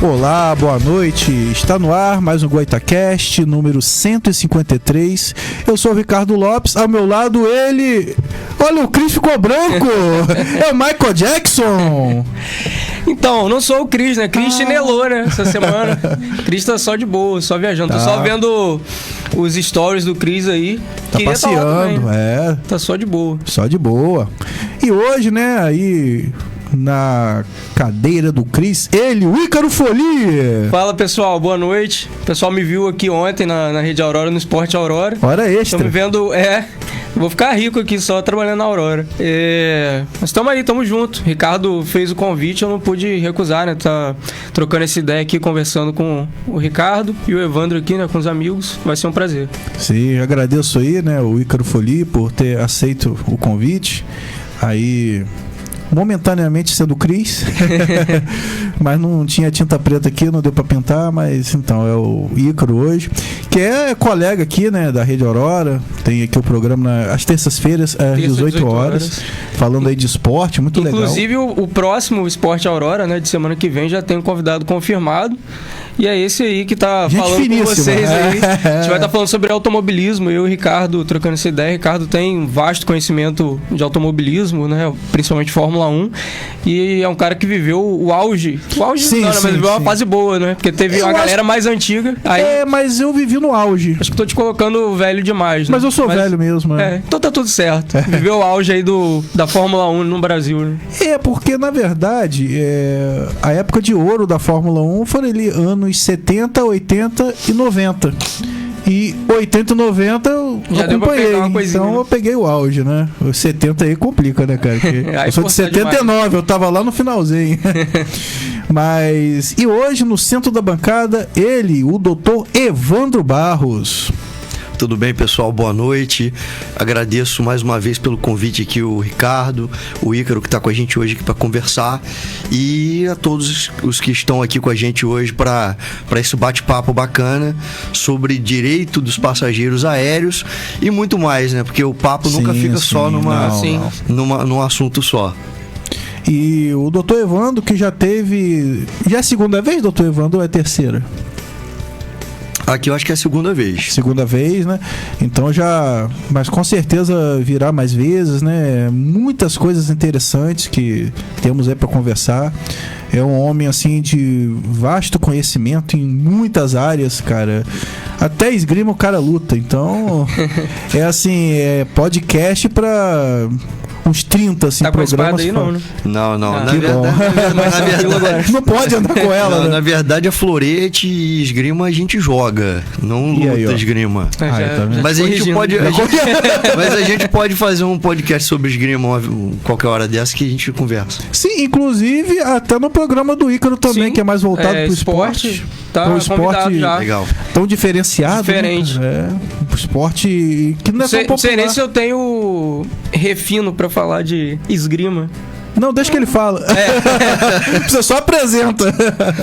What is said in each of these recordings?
Olá, boa noite. Está no ar mais um GoitaCast, número 153. Eu sou o Ricardo Lopes, ao meu lado ele... Olha, o Chris ficou branco! É o Michael Jackson! Então, não sou o Chris, né? Chris chinelou, né? Essa semana. Chris tá só de boa, só viajando. Tô só vendo os stories do Chris aí. Tá passeando, Tá só de boa. Só de boa. E hoje, né, aí... na cadeira do Chris, ele, o Ícaro Folia. Fala, pessoal, boa noite. O pessoal me viu aqui ontem na Rede Aurora, no Esporte Aurora. Hora extra. Estão me vendo, vou ficar rico aqui só trabalhando na Aurora. Mas estamos aí, estamos juntos. Ricardo fez o convite, eu não pude recusar, né? Tá trocando essa ideia aqui, conversando com o Ricardo e o Evandro aqui, né? Com os amigos. Vai ser um prazer. Sim, eu agradeço aí, né? O Ícaro Folia por ter aceito o convite. Aí... momentaneamente sendo o Chris, mas não tinha tinta preta aqui, não deu pra pintar, mas então é o Ícaro hoje, que é colega aqui, né, da Rede Aurora, tem aqui o programa às terças-feiras, às 18 horas, falando aí de esporte, muito legal. Inclusive o próximo Esporte Aurora, né, de semana que vem, já tem um convidado confirmado. E é esse aí que tá falando com vocês aí. A gente vai estar falando sobre automobilismo. Eu e o Ricardo trocando essa ideia. O Ricardo tem um vasto conhecimento de automobilismo, né? Principalmente Fórmula 1. E é um cara que viveu o auge. O auge sim, não, né? Mas viveu uma fase boa, né? Porque teve uma galera mais antiga. Aí... mas eu vivi no auge. Acho que tô te colocando velho demais, né? Mas eu sou velho mesmo, né? Então tá tudo certo. Viveu o auge aí da Fórmula 1 no Brasil, né? Porque na verdade, a época de ouro da Fórmula 1 foi ali anos 70, 80 e 90. E 80 e 90 eu já acompanhei, então né? Eu peguei o auge, né? Os 70 aí complica, né, cara? Eu sou de 79, demais. Eu tava lá no finalzinho. Mas... e hoje, no centro da bancada, ele, o doutor Evandro Barros. Tudo bem, pessoal? Boa noite. Agradeço mais uma vez pelo convite aqui o Ricardo, o Ícaro que está com a gente hoje aqui para conversar e a todos os que estão aqui com a gente hoje para esse bate-papo bacana sobre direito dos passageiros aéreos e muito mais, né? Porque o papo nunca fica só num assunto só. E o doutor Evandro que já teve... já é a segunda vez, doutor Evandro, ou é a terceira? Aqui eu acho que é a segunda vez. Segunda vez, né? Então já... mas com certeza virá mais vezes, né? Muitas coisas interessantes que temos aí para conversar. É um homem, assim, de vasto conhecimento em muitas áreas, cara. Até esgrima o cara luta. Então, é assim, podcast para... uns 30, assim, tá programas. Aí, não, né? Não. Na verdade, não pode andar com ela, não, né? Na verdade, a florete e esgrima a gente joga, não luta aí, esgrima. Mas a gente pode... mas a gente pode fazer um podcast sobre esgrima qualquer hora dessa que a gente conversa. Sim, inclusive até no programa do Ícaro também, sim, que é mais voltado pro esporte. Tá, um esporte já. Legal. Tão diferenciado. Diferente. Né? Esporte que não é tão popular. Não sei nem se eu tenho refino pra falar de esgrima. Não, deixa que ele fala. Você só apresenta.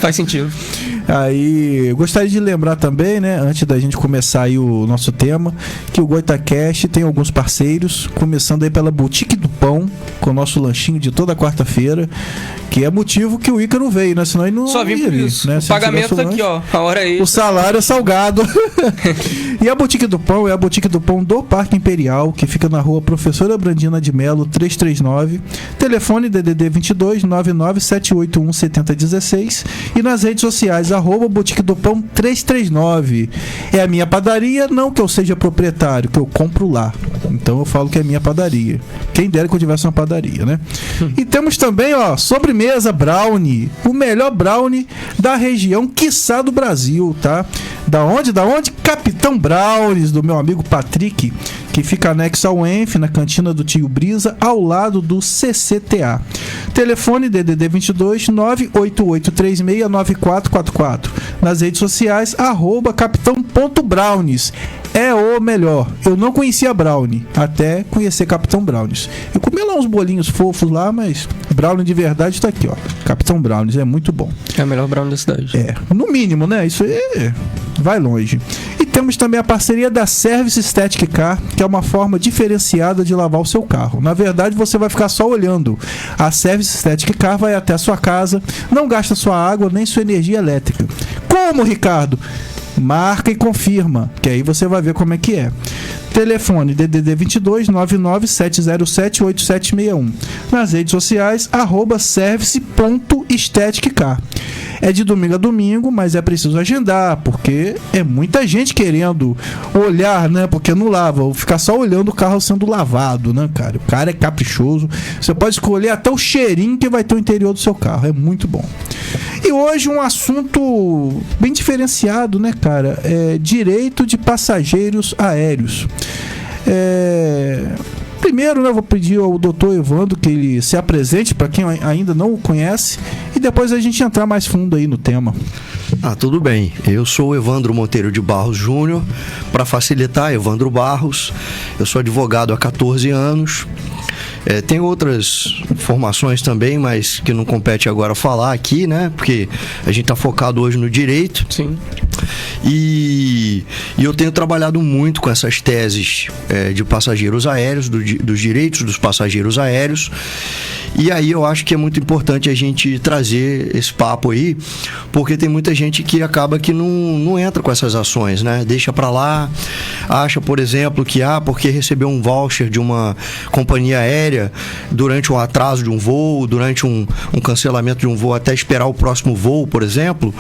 Faz sentido. Aí, eu gostaria de lembrar também, né, antes da gente começar aí o nosso tema, que o GoitaCast tem alguns parceiros, começando aí pela Boutique do Pão, com o nosso lanchinho de toda quarta-feira, que é motivo que o Ícaro veio, né? Senão ele não só vim por isso. Né? O pagamento tá aqui, ó. A hora aí. O salário é salgado. E a Boutique do Pão é a Boutique do Pão do Parque Imperial, que fica na rua Professora Brandina de Melo, 339. Telefone DDD 22 99781 7016. E nas redes sociais, Boutique do Pão 339. É a minha padaria, não que eu seja proprietário, que eu compro lá. Então eu falo que é minha padaria. Quem dera que eu tivesse uma padaria, né? E temos também, sobremesa brownie. O melhor brownie da região, quiçá do Brasil, tá? Da onde? Capitão Brownies, do meu amigo Patrick, que fica anexo ao ENF, na cantina do Tio Brisa, ao lado do CCTA. Telefone DDD 22 988369444. Nas redes sociais, @capitão.brownies. É o melhor. Eu não conhecia Brownie, até conhecer Capitão Brownies. Eu comi lá uns bolinhos fofos lá, mas Brownie de verdade tá aqui, ó. Capitão Brownies, é muito bom. É o melhor Brownie da cidade. No mínimo, né? Isso aí vai longe. E Temos também a parceria da Service Static Car, que é uma forma diferenciada de lavar o seu carro. Na verdade, você vai ficar só olhando. A Service Static Car vai até a sua casa, não gasta sua água nem sua energia elétrica. Como, Ricardo? Marca e confirma, que aí você vai ver como é que é. Telefone DDD 22 99 707 8761. Nas redes sociais, @service.staticcar. É de domingo a domingo, mas é preciso agendar, porque é muita gente querendo olhar, né? Porque não lava, ou ficar só olhando o carro sendo lavado, né, cara? O cara é caprichoso. Você pode escolher até o cheirinho que vai ter o interior do seu carro. É muito bom. E hoje um assunto bem diferenciado, né, cara? É direito de passageiros aéreos. Primeiro, né, eu vou pedir ao Dr. Evandro que ele se apresente para quem ainda não o conhece e depois a gente entrar mais fundo aí no tema. Tudo bem. Eu sou o Evandro Monteiro de Barros Júnior. Para facilitar, Evandro Barros. Eu sou advogado há 14 anos. Tem outras formações também, mas que não compete agora falar aqui, né? Porque a gente está focado hoje no direito. Sim. E eu tenho trabalhado muito com essas teses de passageiros aéreos, dos direitos dos passageiros aéreos. E aí eu acho que é muito importante a gente trazer esse papo aí, porque tem muita gente que acaba que não entra com essas ações, né? Deixa pra lá, acha, por exemplo, que porque recebeu um voucher de uma companhia aérea durante um atraso de um voo, durante um cancelamento de um voo, até esperar o próximo voo, por exemplo,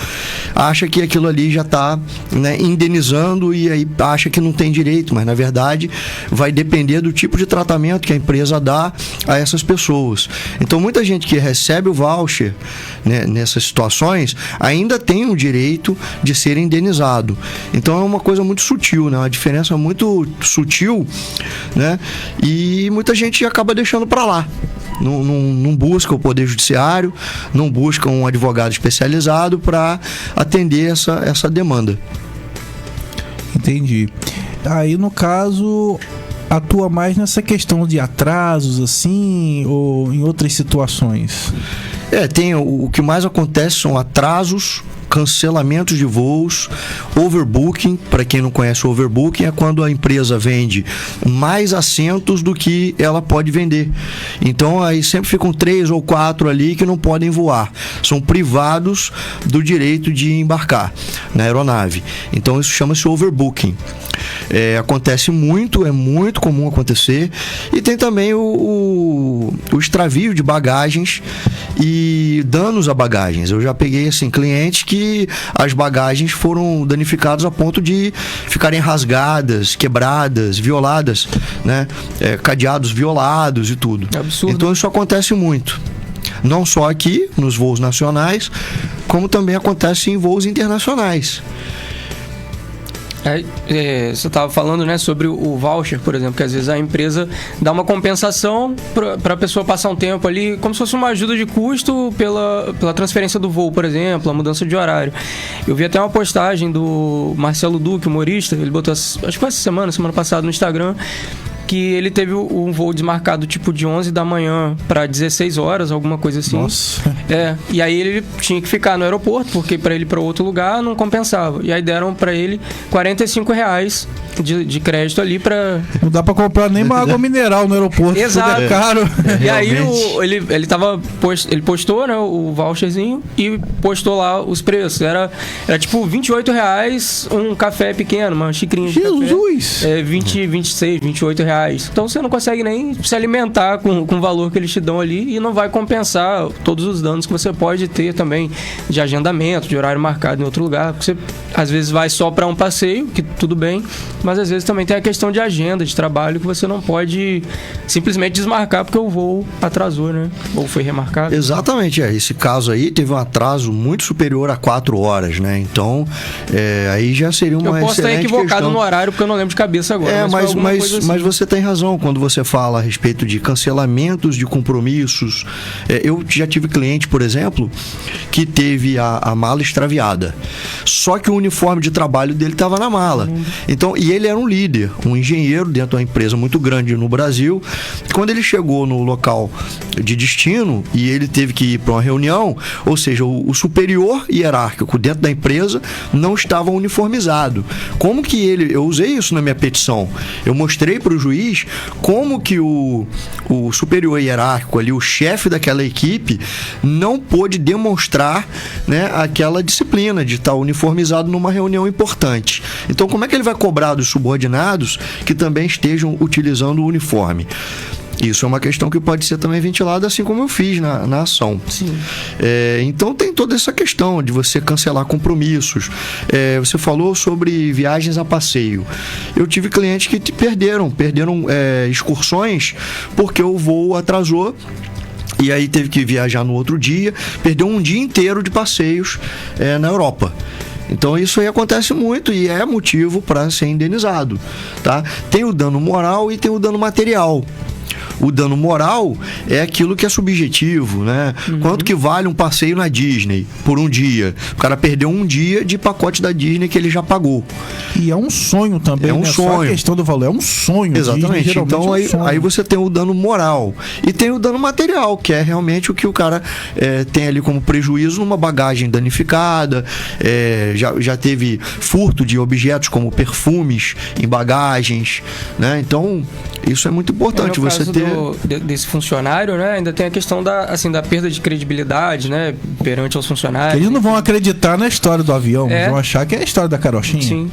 acha que aquilo ali já está, né, indenizando, e aí acha que não tem direito, mas na verdade vai depender do tipo de tratamento que a empresa dá a essas pessoas. Então muita gente que recebe o voucher, né, nessas situações ainda tem o direito de ser indenizado. Então é uma coisa muito sutil, né, uma diferença muito sutil, né, e muita gente acaba deixando para lá. Não busca o Poder Judiciário, não busca um advogado especializado para atender essa demanda. Entendi. Aí, no caso, atua mais nessa questão de atrasos, assim, ou em outras situações? O que mais acontece são atrasos, cancelamentos de voos, overbooking. Para quem não conhece, o overbooking é quando a empresa vende mais assentos do que ela pode vender. Então aí sempre ficam 3 ou 4 ali que não podem voar, são privados do direito de embarcar na aeronave. Então isso chama-se overbooking. Acontece muito, é muito comum acontecer. E tem também o extravio de bagagens e danos a bagagens. Eu já peguei assim clientes que as bagagens foram danificadas a ponto de ficarem rasgadas, quebradas, violadas, né? Cadeados violados e tudo. É absurdo. Então isso acontece muito. Não só aqui nos voos nacionais, como também acontece em voos internacionais. Você estava falando, né, sobre o voucher, por exemplo, que às vezes a empresa dá uma compensação para a pessoa passar um tempo ali, como se fosse uma ajuda de custo pela transferência do voo, por exemplo, a mudança de horário. Eu vi até uma postagem do Marcelo Duque, humorista, ele botou, acho que foi semana passada no Instagram, que ele teve um voo desmarcado tipo de 11 da manhã para 16 horas, alguma coisa assim. Nossa. E aí ele tinha que ficar no aeroporto, porque para ele ir para outro lugar não compensava. E aí deram para ele R$45 de crédito ali para... Não dá para comprar nem uma água mineral no aeroporto. Exato. Tudo é caro. E aí ele postou, né, o voucherzinho e postou lá os preços. Era tipo R$28 um café pequeno, uma xicrinha de Jesus! café. 26, R$28. Então você não consegue nem se alimentar com o valor que eles te dão ali e não vai compensar todos os danos que você pode ter também de agendamento, de horário marcado em outro lugar. Porque você às vezes vai só para um passeio, que tudo bem, mas às vezes também tem a questão de agenda, de trabalho, que você não pode simplesmente desmarcar porque o voo atrasou, né? Ou foi remarcado. Exatamente, esse caso aí teve um atraso muito superior a 4 horas, né? Então, aí já seria uma excelente Eu posso estar equivocado questão. No horário, porque eu não lembro de cabeça agora. Mas você tem razão quando você fala a respeito de cancelamentos de compromissos. Eu já tive cliente, por exemplo, que teve a mala extraviada. Só que o uniforme de trabalho dele estava na mala. Então, e ele era um líder, um engenheiro dentro de uma empresa muito grande no Brasil. Quando ele chegou no local de destino e ele teve que ir para uma reunião, ou seja, o superior hierárquico dentro da empresa não estava uniformizado. Como que eu usei isso na minha petição. Eu mostrei para o juiz como que o superior hierárquico ali, o chefe daquela equipe, não pôde demonstrar, né, aquela disciplina de estar uniformizado numa reunião importante. Então, como é que ele vai cobrar dos subordinados que também estejam utilizando o uniforme? Isso é uma questão que pode ser também ventilada, assim como eu fiz na ação. Sim. Então tem toda essa questão de você cancelar compromissos. Você falou sobre viagens a passeio. Eu tive clientes que perderam excursões porque o voo atrasou. E aí teve que viajar no outro dia, perdeu um dia inteiro de passeios na Europa. Então isso aí acontece muito e é motivo para ser indenizado, tá? Tem o dano moral e tem o dano material. O dano moral é aquilo que é subjetivo, né? Quanto que vale um passeio na Disney por um dia? O cara perdeu um dia de pacote da Disney que ele já pagou. E é um sonho também, né? Sonho. Só a questão do valor, é um sonho. Exatamente. Disney, então aí você tem o dano moral e tem o dano material, que é realmente o que o cara tem ali como prejuízo numa bagagem danificada, já teve furto de objetos como perfumes em bagagens, né? Então isso é muito importante, você ter... desse funcionário, né? Ainda tem a questão da perda de credibilidade, né? Perante aos funcionários. Eles não vão acreditar na história do avião, vão achar que é a história da carochinha. Sim.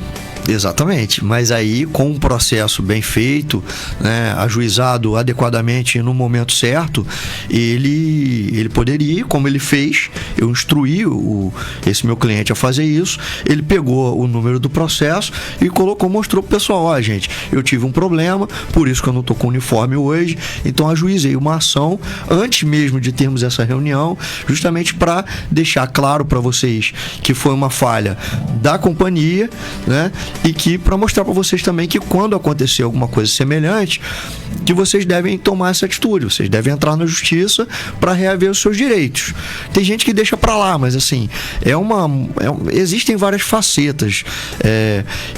Exatamente, mas aí com um processo bem feito, né, ajuizado adequadamente no momento certo, ele poderia, como ele fez, eu instruí esse meu cliente a fazer isso, ele pegou o número do processo e mostrou pro pessoal, gente, eu tive um problema, por isso que eu não tô com uniforme hoje, então ajuizei uma ação antes mesmo de termos essa reunião, justamente para deixar claro para vocês que foi uma falha da companhia, né? E que para mostrar para vocês também que quando acontecer alguma coisa semelhante, que vocês devem tomar essa atitude, vocês devem entrar na justiça para reaver os seus direitos. Tem gente que deixa para lá, mas assim, existem várias facetas.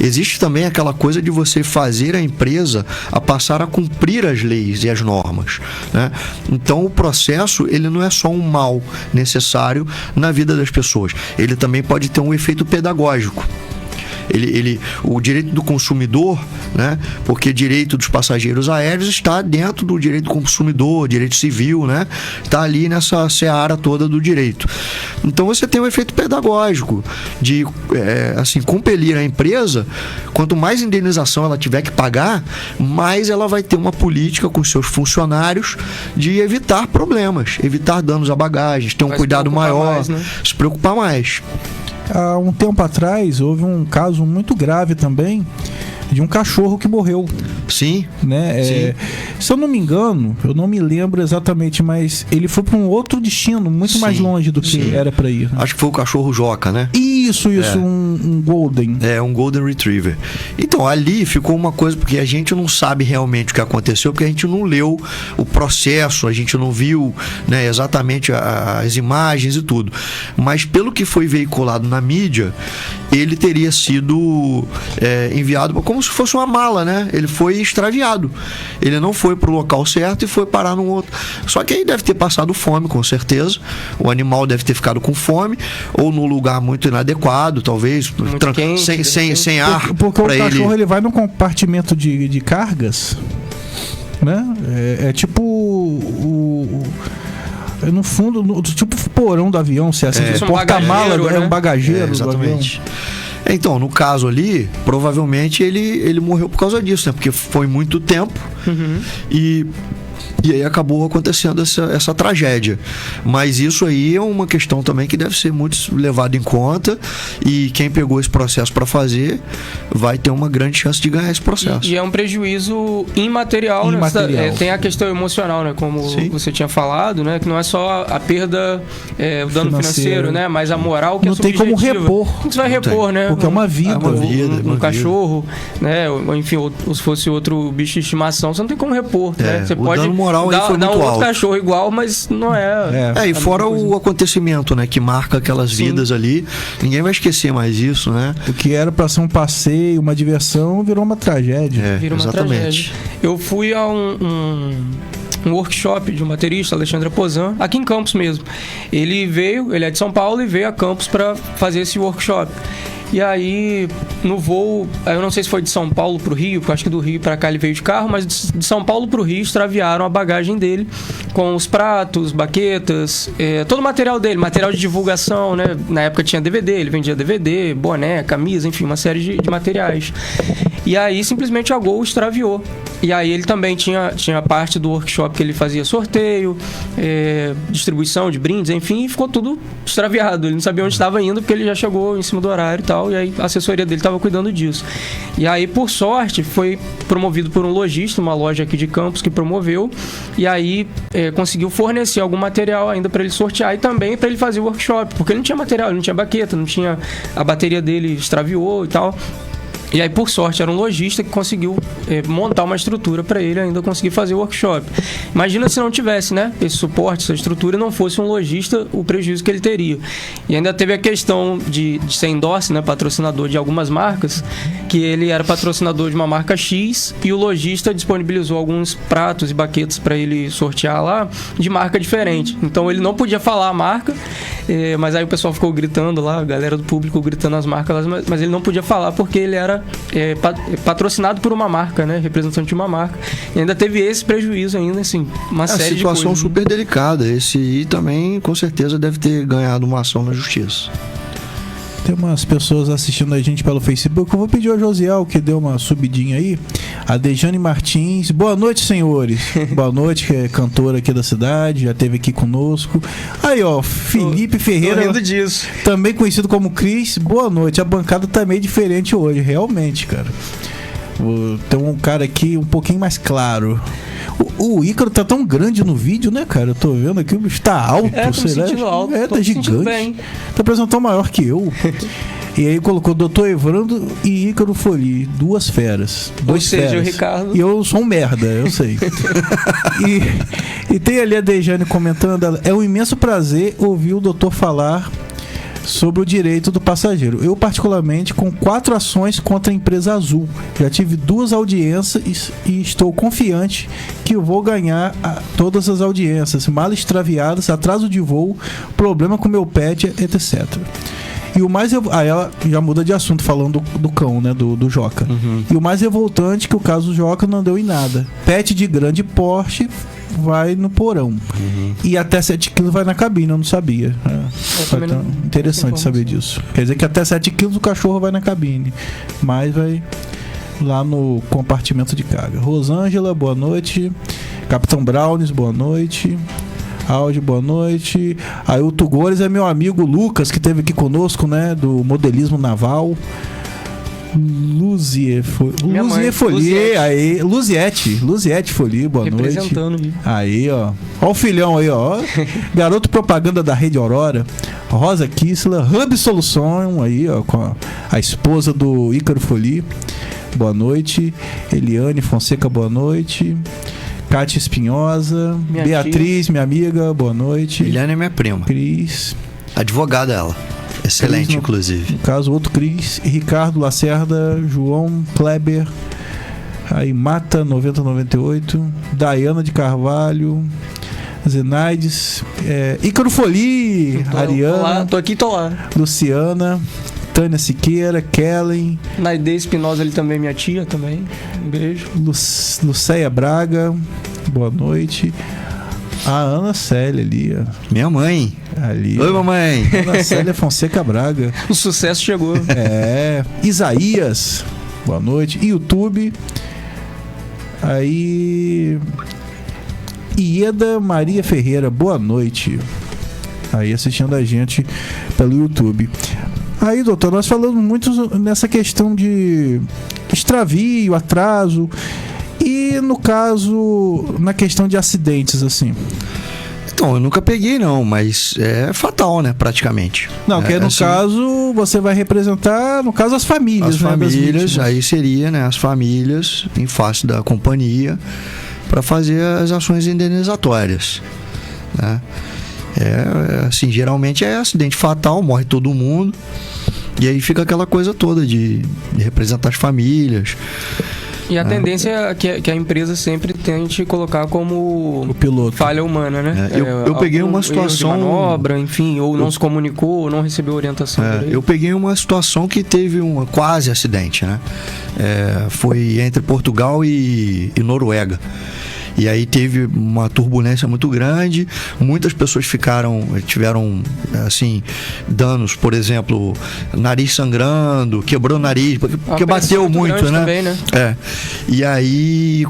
Existe também aquela coisa de você fazer a empresa a passar a cumprir as leis e as normas, né? Então o processo, ele não é só um mal necessário na vida das pessoas, ele também pode ter um efeito pedagógico. O direito do consumidor, né? Porque direito dos passageiros aéreos está dentro do direito do consumidor, direito civil, né? Está ali nessa seara toda do direito. Então você tem um efeito pedagógico de compelir a empresa. Quanto mais indenização ela tiver que pagar, mais ela vai ter uma política com seus funcionários de evitar problemas, evitar danos a bagagens, ter um cuidado maior, mais, né? Se preocupar mais. Há um tempo atrás, houve um caso muito grave também de um cachorro que morreu. Sim. Né? Sim. Se eu não me engano, eu não me lembro exatamente, mas ele foi para um outro destino, muito mais longe do que era para ir. Né? Acho que foi o cachorro Joca, né? Isso, um Golden. Um Golden Retriever. Então, ali ficou uma coisa, porque a gente não sabe realmente o que aconteceu, porque a gente não leu o processo, a gente não viu, né, exatamente as imagens e tudo. Mas pelo que foi veiculado na mídia, ele teria sido enviado como se fosse uma mala, né? Ele foi extraviado. Ele não foi pro local certo e foi parar num outro. Só que aí deve ter passado fome, com certeza. O animal deve ter ficado com fome, ou num lugar muito inadequado, talvez, quente, sem ar. Porque o cachorro ele vai no compartimento de cargas, né? Tipo no fundo, tipo porão do avião, se é assim, porta-mala, né? Um bagageiro. Exatamente. Então, no caso ali, provavelmente ele morreu por causa disso, né? Porque foi muito tempo e E aí acabou acontecendo essa tragédia. Mas isso aí é uma questão também que deve ser muito levada em conta, e quem pegou esse processo para fazer vai ter uma grande chance de ganhar esse processo. E é um prejuízo imaterial, né? Tem a questão emocional, né? Como você tinha falado, né? Que não é só a perda, o dano financeiro, né? Mas a moral que não é subjetiva. Não tem como repor. Você vai repor, né? Porque é uma vida. Um cachorro, né? Ou, enfim, ou se fosse outro bicho de estimação, você não tem como repor, né? Você pode dano moral dar um outro alto. cachorro igual, mas não é... E fora o acontecimento, né? Que marca aquelas vidas ali. Ninguém vai esquecer mais isso, né? O que era pra ser um passeio, uma diversão, virou uma tragédia. Virou uma tragédia. Eu fui a um workshop de um baterista, Alexandre Pozan, aqui em Campos mesmo. Ele é de São Paulo e veio a Campos para fazer esse workshop. E aí, no voo, eu não sei se foi de São Paulo pro Rio, porque eu acho que do Rio para cá ele veio de carro, mas de São Paulo pro Rio extraviaram a bagagem dele com os pratos, baquetas, todo o material dele, material de divulgação, né? Na época tinha DVD, ele vendia DVD, boné, camisa, enfim, uma série de materiais. E aí, simplesmente a Gol extraviou. E aí ele também tinha parte do workshop que ele fazia sorteio, distribuição de brindes, enfim, e ficou tudo extraviado. Ele não sabia onde estava indo, porque ele já chegou em cima do horário e tal, e aí a assessoria dele estava cuidando disso. E aí, por sorte, foi promovido por um lojista, uma loja aqui de Campos que promoveu, e aí conseguiu fornecer algum material ainda para ele sortear e também para ele fazer o workshop, porque ele não tinha material, ele não tinha baqueta, não tinha, a bateria dele extraviou e tal. E aí, por sorte, era um lojista que conseguiu montar uma estrutura para ele ainda conseguir fazer o workshop. Imagina se não tivesse, né, esse suporte, essa estrutura, e não fosse um lojista, o prejuízo que ele teria. E ainda teve a questão de ser endorse, né, patrocinador de algumas marcas, que ele era patrocinador de uma marca X e o lojista disponibilizou alguns pratos e baquetas para ele sortear lá de marca diferente. Então, ele não podia falar a marca, mas aí o pessoal ficou gritando lá, a galera do público gritando as marcas lá, mas ele não podia falar porque ele era patrocinado por uma marca, né? Representante de uma marca. E ainda teve esse prejuízo ainda, assim, uma série de coisas. Situação super delicada. Esse aí também, com certeza, deve ter ganhado uma ação na justiça. Tem umas pessoas assistindo a gente pelo Facebook. Eu vou pedir ao Josiel, que deu uma subidinha aí. A Dejane Martins. Boa noite, senhores. Boa noite, que é cantora aqui da cidade. Já esteve aqui conosco. Aí, ó, Felipe Ferreira. Tô rindo disso. Também conhecido como Cris. Boa noite. A bancada tá meio diferente hoje, realmente, cara. Tem um cara aqui um pouquinho mais claro. O Ícaro tá tão grande no vídeo, né, cara? Eu tô vendo aqui, o bicho tá alto, será? Alto, tá gigante. Tá parecendo tão maior que eu. E aí colocou Dr. Evrando e Ícaro Foli, duas feras. Dois feras. O Ricardo. E eu sou um merda, eu sei. e tem ali a Dejane comentando, é um imenso prazer ouvir o doutor falar sobre o direito do passageiro. Eu, particularmente, com 4 ações contra a empresa Azul. Já tive 2 audiências e estou confiante que eu vou ganhar todas as audiências. Malas extraviadas, atraso de voo, problema com meu pet, etc. E o mais... Aí ela já muda de assunto, falando do cão, né? Do Joca. Uhum. E o mais revoltante é que o caso do Joca não deu em nada. Pet de grande porte vai no porão. Uhum. E até 7 quilos vai na cabine, eu não sabia. Interessante saber disso. Quer dizer que até 7 quilos o cachorro vai na cabine. Mas vai lá no compartimento de carga. Rosângela, boa noite. Capitão Browns, boa noite. Áudio, boa noite. Ailton Gores é meu amigo Lucas, que esteve aqui conosco, né? Do modelismo naval. Luziette Folie, boa noite. Aí, ó. Ó o filhão aí, ó. Garoto propaganda da Rede Aurora. Rosa Kissler, Hub Solução aí, ó, com a esposa do Ícaro Folie. Boa noite. Eliane Fonseca, boa noite. Cátia Espinhosa, Beatriz, minha amiga, boa noite. Eliane é minha prima. Cris. Advogada ela. Excelente, inclusive. No caso, outro Cris, Ricardo Lacerda, João Kleber, aí Mata 9098, Dayana de Carvalho, Zenaides, Ícaro Folie, Ariana, tô aqui, tô lá. Luciana, Tânia Siqueira, Kellen, Naide Espinosa, ele também, minha tia também. Um beijo. Lucéia Braga, boa noite. A Ana Célia ali, ó. Minha mãe. Ali. Oi, mamãe. Ana Célia Fonseca Braga. O sucesso chegou. Isaías, boa noite. YouTube. Aí Ieda Maria Ferreira, boa noite. Aí assistindo a gente pelo YouTube. Aí, doutor, nós falamos muito nessa questão de extravio, atraso. E no caso, na questão de acidentes, assim? Então, eu nunca peguei não, mas é fatal, né, praticamente. Não, que no caso, você vai representar, no caso, as famílias. As famílias, aí seria, né, as famílias em face da companhia para fazer as ações indenizatórias, né? Assim, geralmente é acidente fatal, morre todo mundo, e aí fica aquela coisa toda de representar as famílias. E a tendência é que a empresa sempre tente colocar como o piloto falha humana, né? Eu peguei uma situação de manobra, enfim, ou não se comunicou, ou não recebeu orientação. Eu peguei uma situação que teve um quase acidente, né? Foi entre Portugal e Noruega. E aí teve uma turbulência muito grande, muitas pessoas tiveram assim, danos, por exemplo, nariz sangrando, quebrou o nariz, porque bateu muito, né? Também, né? E aí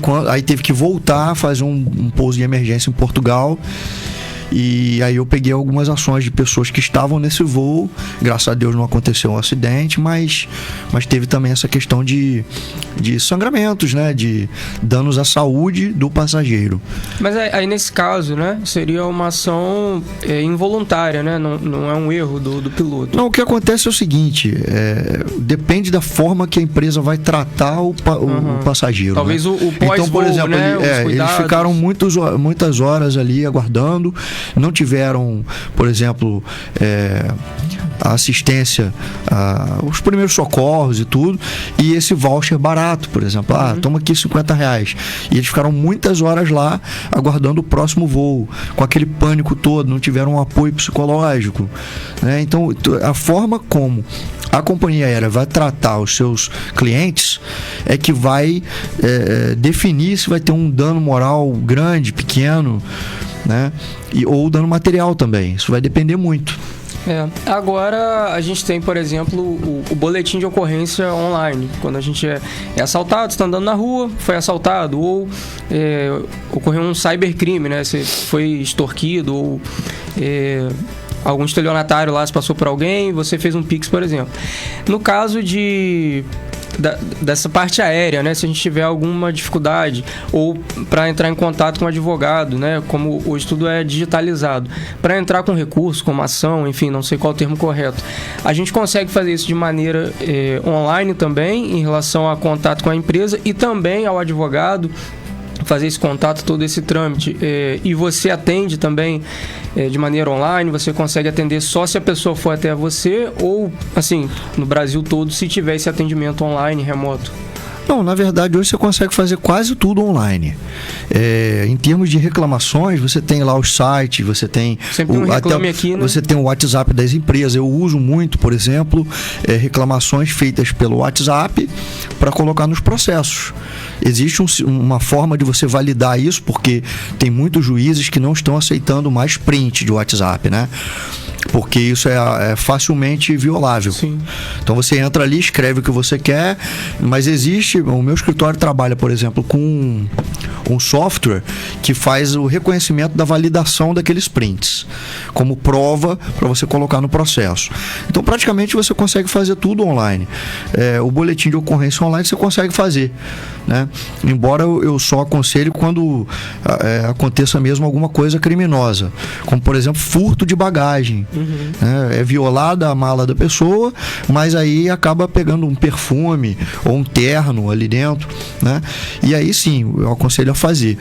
teve que voltar a fazer um pouso de emergência em Portugal. E aí eu peguei algumas ações de pessoas que estavam nesse voo. Graças a Deus não aconteceu um acidente, mas teve também essa questão de sangramentos, né? De danos à saúde do passageiro. Mas aí nesse caso, né? Seria uma ação involuntária, né? Não é um erro do piloto. Não, o que acontece é o seguinte, depende da forma que a empresa vai tratar o passageiro. Talvez, né? o pós-voo, então, por exemplo, né? Eles ficaram muitas horas ali aguardando, não tiveram, por exemplo, a assistência, os primeiros socorros e tudo, e esse voucher barato, por exemplo, toma aqui R$50, e eles ficaram muitas horas lá aguardando o próximo voo, com aquele pânico todo, não tiveram um apoio psicológico, né? Então, a forma como a companhia aérea vai tratar os seus clientes é que vai definir se vai ter um dano moral grande, pequeno, né? Ou dano material também. Isso vai depender muito. Agora a gente tem, por exemplo, o boletim de ocorrência online. Quando a gente é assaltado, está andando na rua, foi assaltado, ou ocorreu um cybercrime, né? Você foi extorquido, ou algum estelionatário lá se passou por alguém, você fez um Pix, por exemplo. No caso dessa parte aérea, né? Se a gente tiver alguma dificuldade ou para entrar em contato com um advogado, né? Como hoje tudo é digitalizado, para entrar com recurso, com uma ação, enfim, não sei qual o termo correto, a gente consegue fazer isso de maneira online também, em relação a contato com a empresa e também ao advogado, fazer esse contato, todo esse trâmite, e você atende também de maneira online, você consegue atender só se a pessoa for até você, ou assim, no Brasil todo, se tiver esse atendimento online, remoto? Não, na verdade hoje você consegue fazer quase tudo online. Em termos de reclamações, você tem lá os sites, você tem aqui, né? Você tem o WhatsApp das empresas. Eu uso muito, por exemplo, reclamações feitas pelo WhatsApp para colocar nos processos. Existe uma forma de você validar isso, porque tem muitos juízes que não estão aceitando mais print de WhatsApp, né? Porque isso é facilmente violável. Sim. Então você entra ali, escreve o que você quer, mas o meu escritório trabalha, por exemplo, com um software que faz o reconhecimento da validação daqueles prints como prova para você colocar no processo. Então praticamente você consegue fazer tudo online. O boletim de ocorrência online você consegue fazer, né? Embora eu só aconselhe quando aconteça mesmo alguma coisa criminosa, como por exemplo furto de bagagem. É violada a mala da pessoa, mas aí acaba pegando um perfume ou um terno ali dentro, né? E aí sim, eu aconselho a fazer.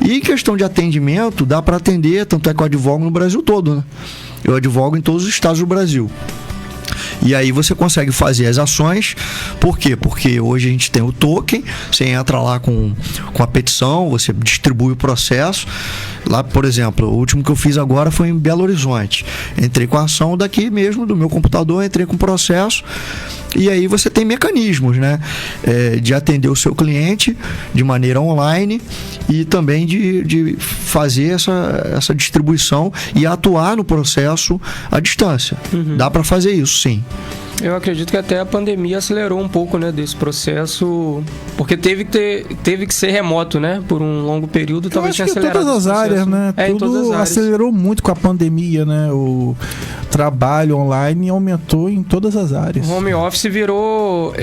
E em questão de atendimento, dá para atender, tanto é que eu advogo no Brasil todo, né? Eu advogo em todos os estados do Brasil. E aí você consegue fazer as ações. Por quê? Porque hoje a gente tem o token, você entra lá com a petição, você distribui o processo. Lá, por exemplo, o último que eu fiz agora foi em Belo Horizonte. Entrei com a ação daqui mesmo, do meu computador, entrei com o processo. E aí você tem mecanismos, né? De atender o seu cliente de maneira online e também de fazer essa distribuição e atuar no processo à distância. Dá para fazer isso, sim. Eu acredito que até a pandemia acelerou um pouco, né, desse processo, porque teve que ser remoto, né, por um longo período. Talvez tenha acelerado em todas as áreas, né? Tudo acelerou muito com a pandemia, né? O trabalho online aumentou em todas as áreas. O home office virou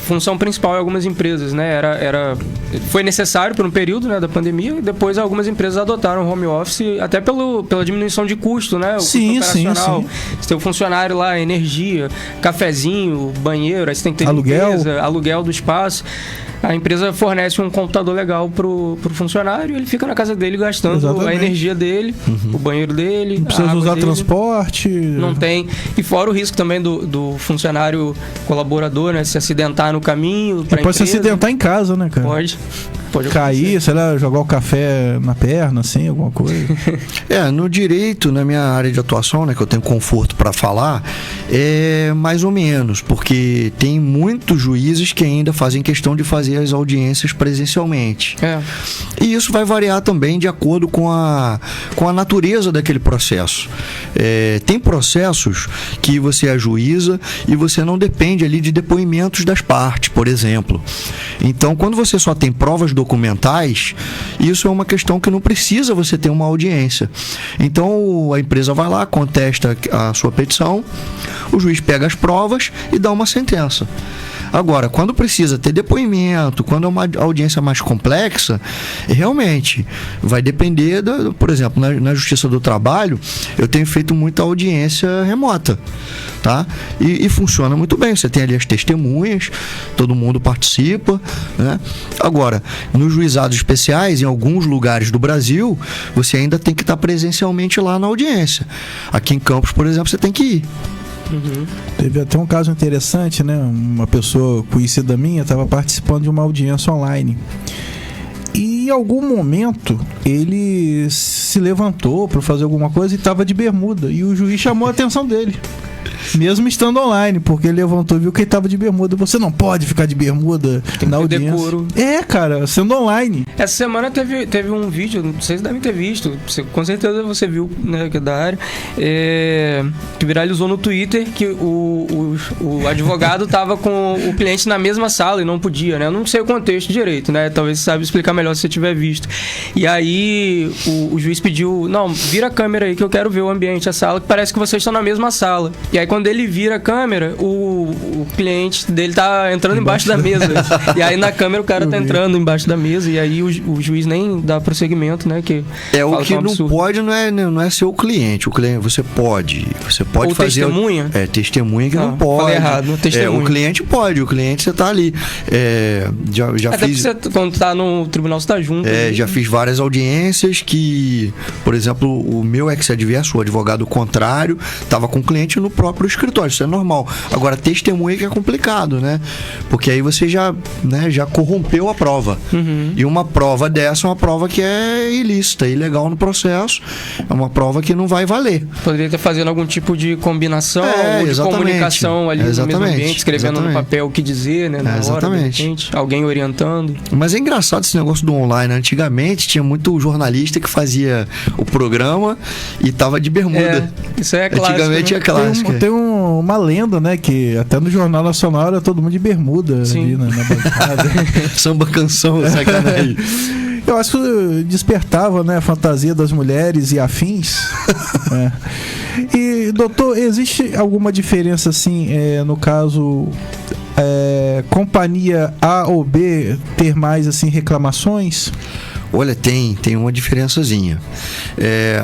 função principal em algumas empresas, né? Foi necessário por um período, né, da pandemia, e depois algumas empresas adotaram o home office até pela diminuição de custo, né? O custo operacional. Você tem o funcionário lá, energia, cafezinho, banheiro, aí você tem que ter limpeza, aluguel do espaço. A empresa fornece um computador legal pro funcionário e ele fica na casa dele gastando a energia dele, o banheiro dele. Não precisa usar transporte. Não tem. E fora o risco também do funcionário colaborador, né? Se acidentar no caminho. Pode se acidentar em casa, né, cara? Pode cair, sei lá, jogar o café na perna, assim, alguma coisa. No direito, na minha área de atuação, né, que eu tenho conforto para falar, é mais ou menos, porque tem muitos juízes que ainda fazem questão de fazer as audiências presencialmente. E isso vai variar também de acordo com a natureza daquele processo. Tem processos que você ajuiza e você não depende ali de depoimentos das partes, por exemplo. Então, quando você só tem provas documentais, isso é uma questão que não precisa você ter uma audiência. Então, a empresa vai lá, contesta a sua petição, o juiz pega as provas e dá uma sentença. Agora, quando precisa ter depoimento, quando é uma audiência mais complexa, realmente vai depender, por exemplo, na Justiça do Trabalho, eu tenho feito muita audiência remota, tá? E funciona muito bem. Você tem ali as testemunhas, todo mundo participa, né? Agora, nos juizados especiais, em alguns lugares do Brasil, você ainda tem que estar presencialmente lá na audiência. Aqui em Campos, por exemplo, você tem que ir. Teve até um caso interessante, né? Uma pessoa conhecida minha estava participando de uma audiência online. E em algum momento ele se levantou para fazer alguma coisa e estava de bermuda. E o juiz chamou a atenção dele. Mesmo estando online, porque ele levantou e viu que ele estava de bermuda. Você não pode ficar de bermuda na audiência. Decoro. Cara, sendo online. Essa semana teve um vídeo, vocês devem ter visto, com certeza você viu, né, que é da área, que viralizou no Twitter, que o advogado estava com o cliente na mesma sala e não podia, né? Eu não sei o contexto direito, né? Talvez você saiba explicar melhor se você tiver visto. E aí o juiz pediu, não, vira a câmera aí que eu quero ver o ambiente, a sala, que parece que vocês estão na mesma sala. E aí quando ele vira a câmera, o cliente dele tá entrando embaixo da mesa. E aí na câmera o cara tá entrando embaixo da mesa e aí o juiz nem dá prosseguimento, né? O que não pode não é ser o cliente. O cliente você pode ou fazer... testemunha? Testemunha que não pode. Falei errado, testemunha. O cliente pode, o cliente você tá ali. Já até fiz... quando tá no tribunal você tá junto. Já fiz várias audiências que, por exemplo, o meu ex-adverso, o advogado contrário, tava com o cliente no próprio escritório, isso é normal. Agora, testemunha que é complicado, né? Porque aí você já corrompeu a prova. E uma prova dessa é uma prova que é ilícita, ilegal no processo, é uma prova que não vai valer. Poderia estar fazendo algum tipo de combinação ou de comunicação ali no mesmo ambiente, escrevendo no papel o que dizer, né? Na hora, de repente, alguém orientando. Mas é engraçado esse negócio do online. Antigamente tinha muito jornalista que fazia o programa e tava de bermuda. Isso é clássico. Antigamente é clássico. Tem uma lenda, né? Que até no Jornal Nacional era todo mundo de bermuda ali na bancada. Samba canção, sacanagem. Eu acho que despertava, né, a fantasia das mulheres e afins. E, doutor, existe alguma diferença, assim, no caso, companhia A ou B ter mais, assim, reclamações? Olha, tem uma diferençazinha.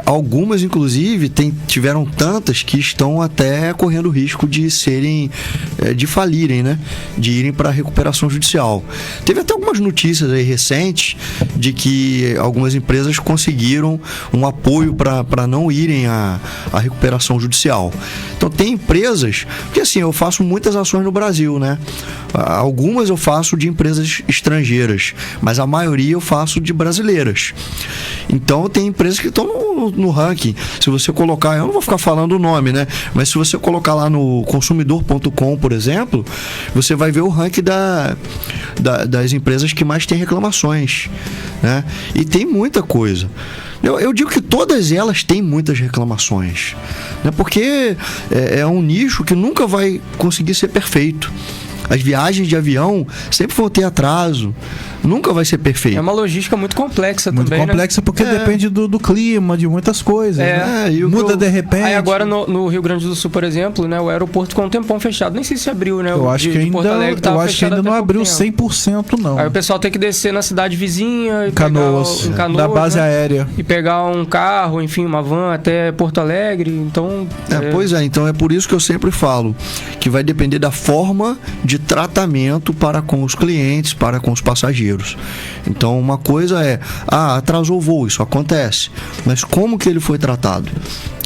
Algumas, inclusive, tiveram tantas que estão até correndo risco de de falirem, né? De irem para a recuperação judicial. Teve até algumas notícias aí recentes de que algumas empresas conseguiram um apoio para não irem à recuperação judicial. Então, tem empresas, porque assim, eu faço muitas ações no Brasil, né? Algumas eu faço de empresas estrangeiras, mas a maioria eu faço de brasileiras. Então tem empresas que estão no ranking. Se você colocar, eu não vou ficar falando o nome, né? Mas se você colocar lá no consumidor.com, por exemplo, você vai ver o ranking das empresas que mais têm reclamações, né? E tem muita coisa. Eu digo que todas elas têm muitas reclamações, né? Porque é um nicho que nunca vai conseguir ser perfeito. As viagens de avião sempre vão ter atraso. Nunca vai ser perfeito. É uma logística muito complexa muito também, complexa, né? Porque depende do clima, de muitas coisas. Muda de repente. Aí agora no Rio Grande do Sul, por exemplo, né, o aeroporto ficou um tempão fechado. Nem sei se abriu, né? Eu acho que ainda não abriu 100%, não. Aí o pessoal tem que descer na cidade vizinha. Em Canoas, da base aérea. E pegar um carro, enfim, uma van até Porto Alegre. Então... Pois é, então é por isso que eu sempre falo que vai depender da forma de tratamento para com os clientes, para com os passageiros. Então uma coisa atrasou o voo, isso acontece, mas como que ele foi tratado?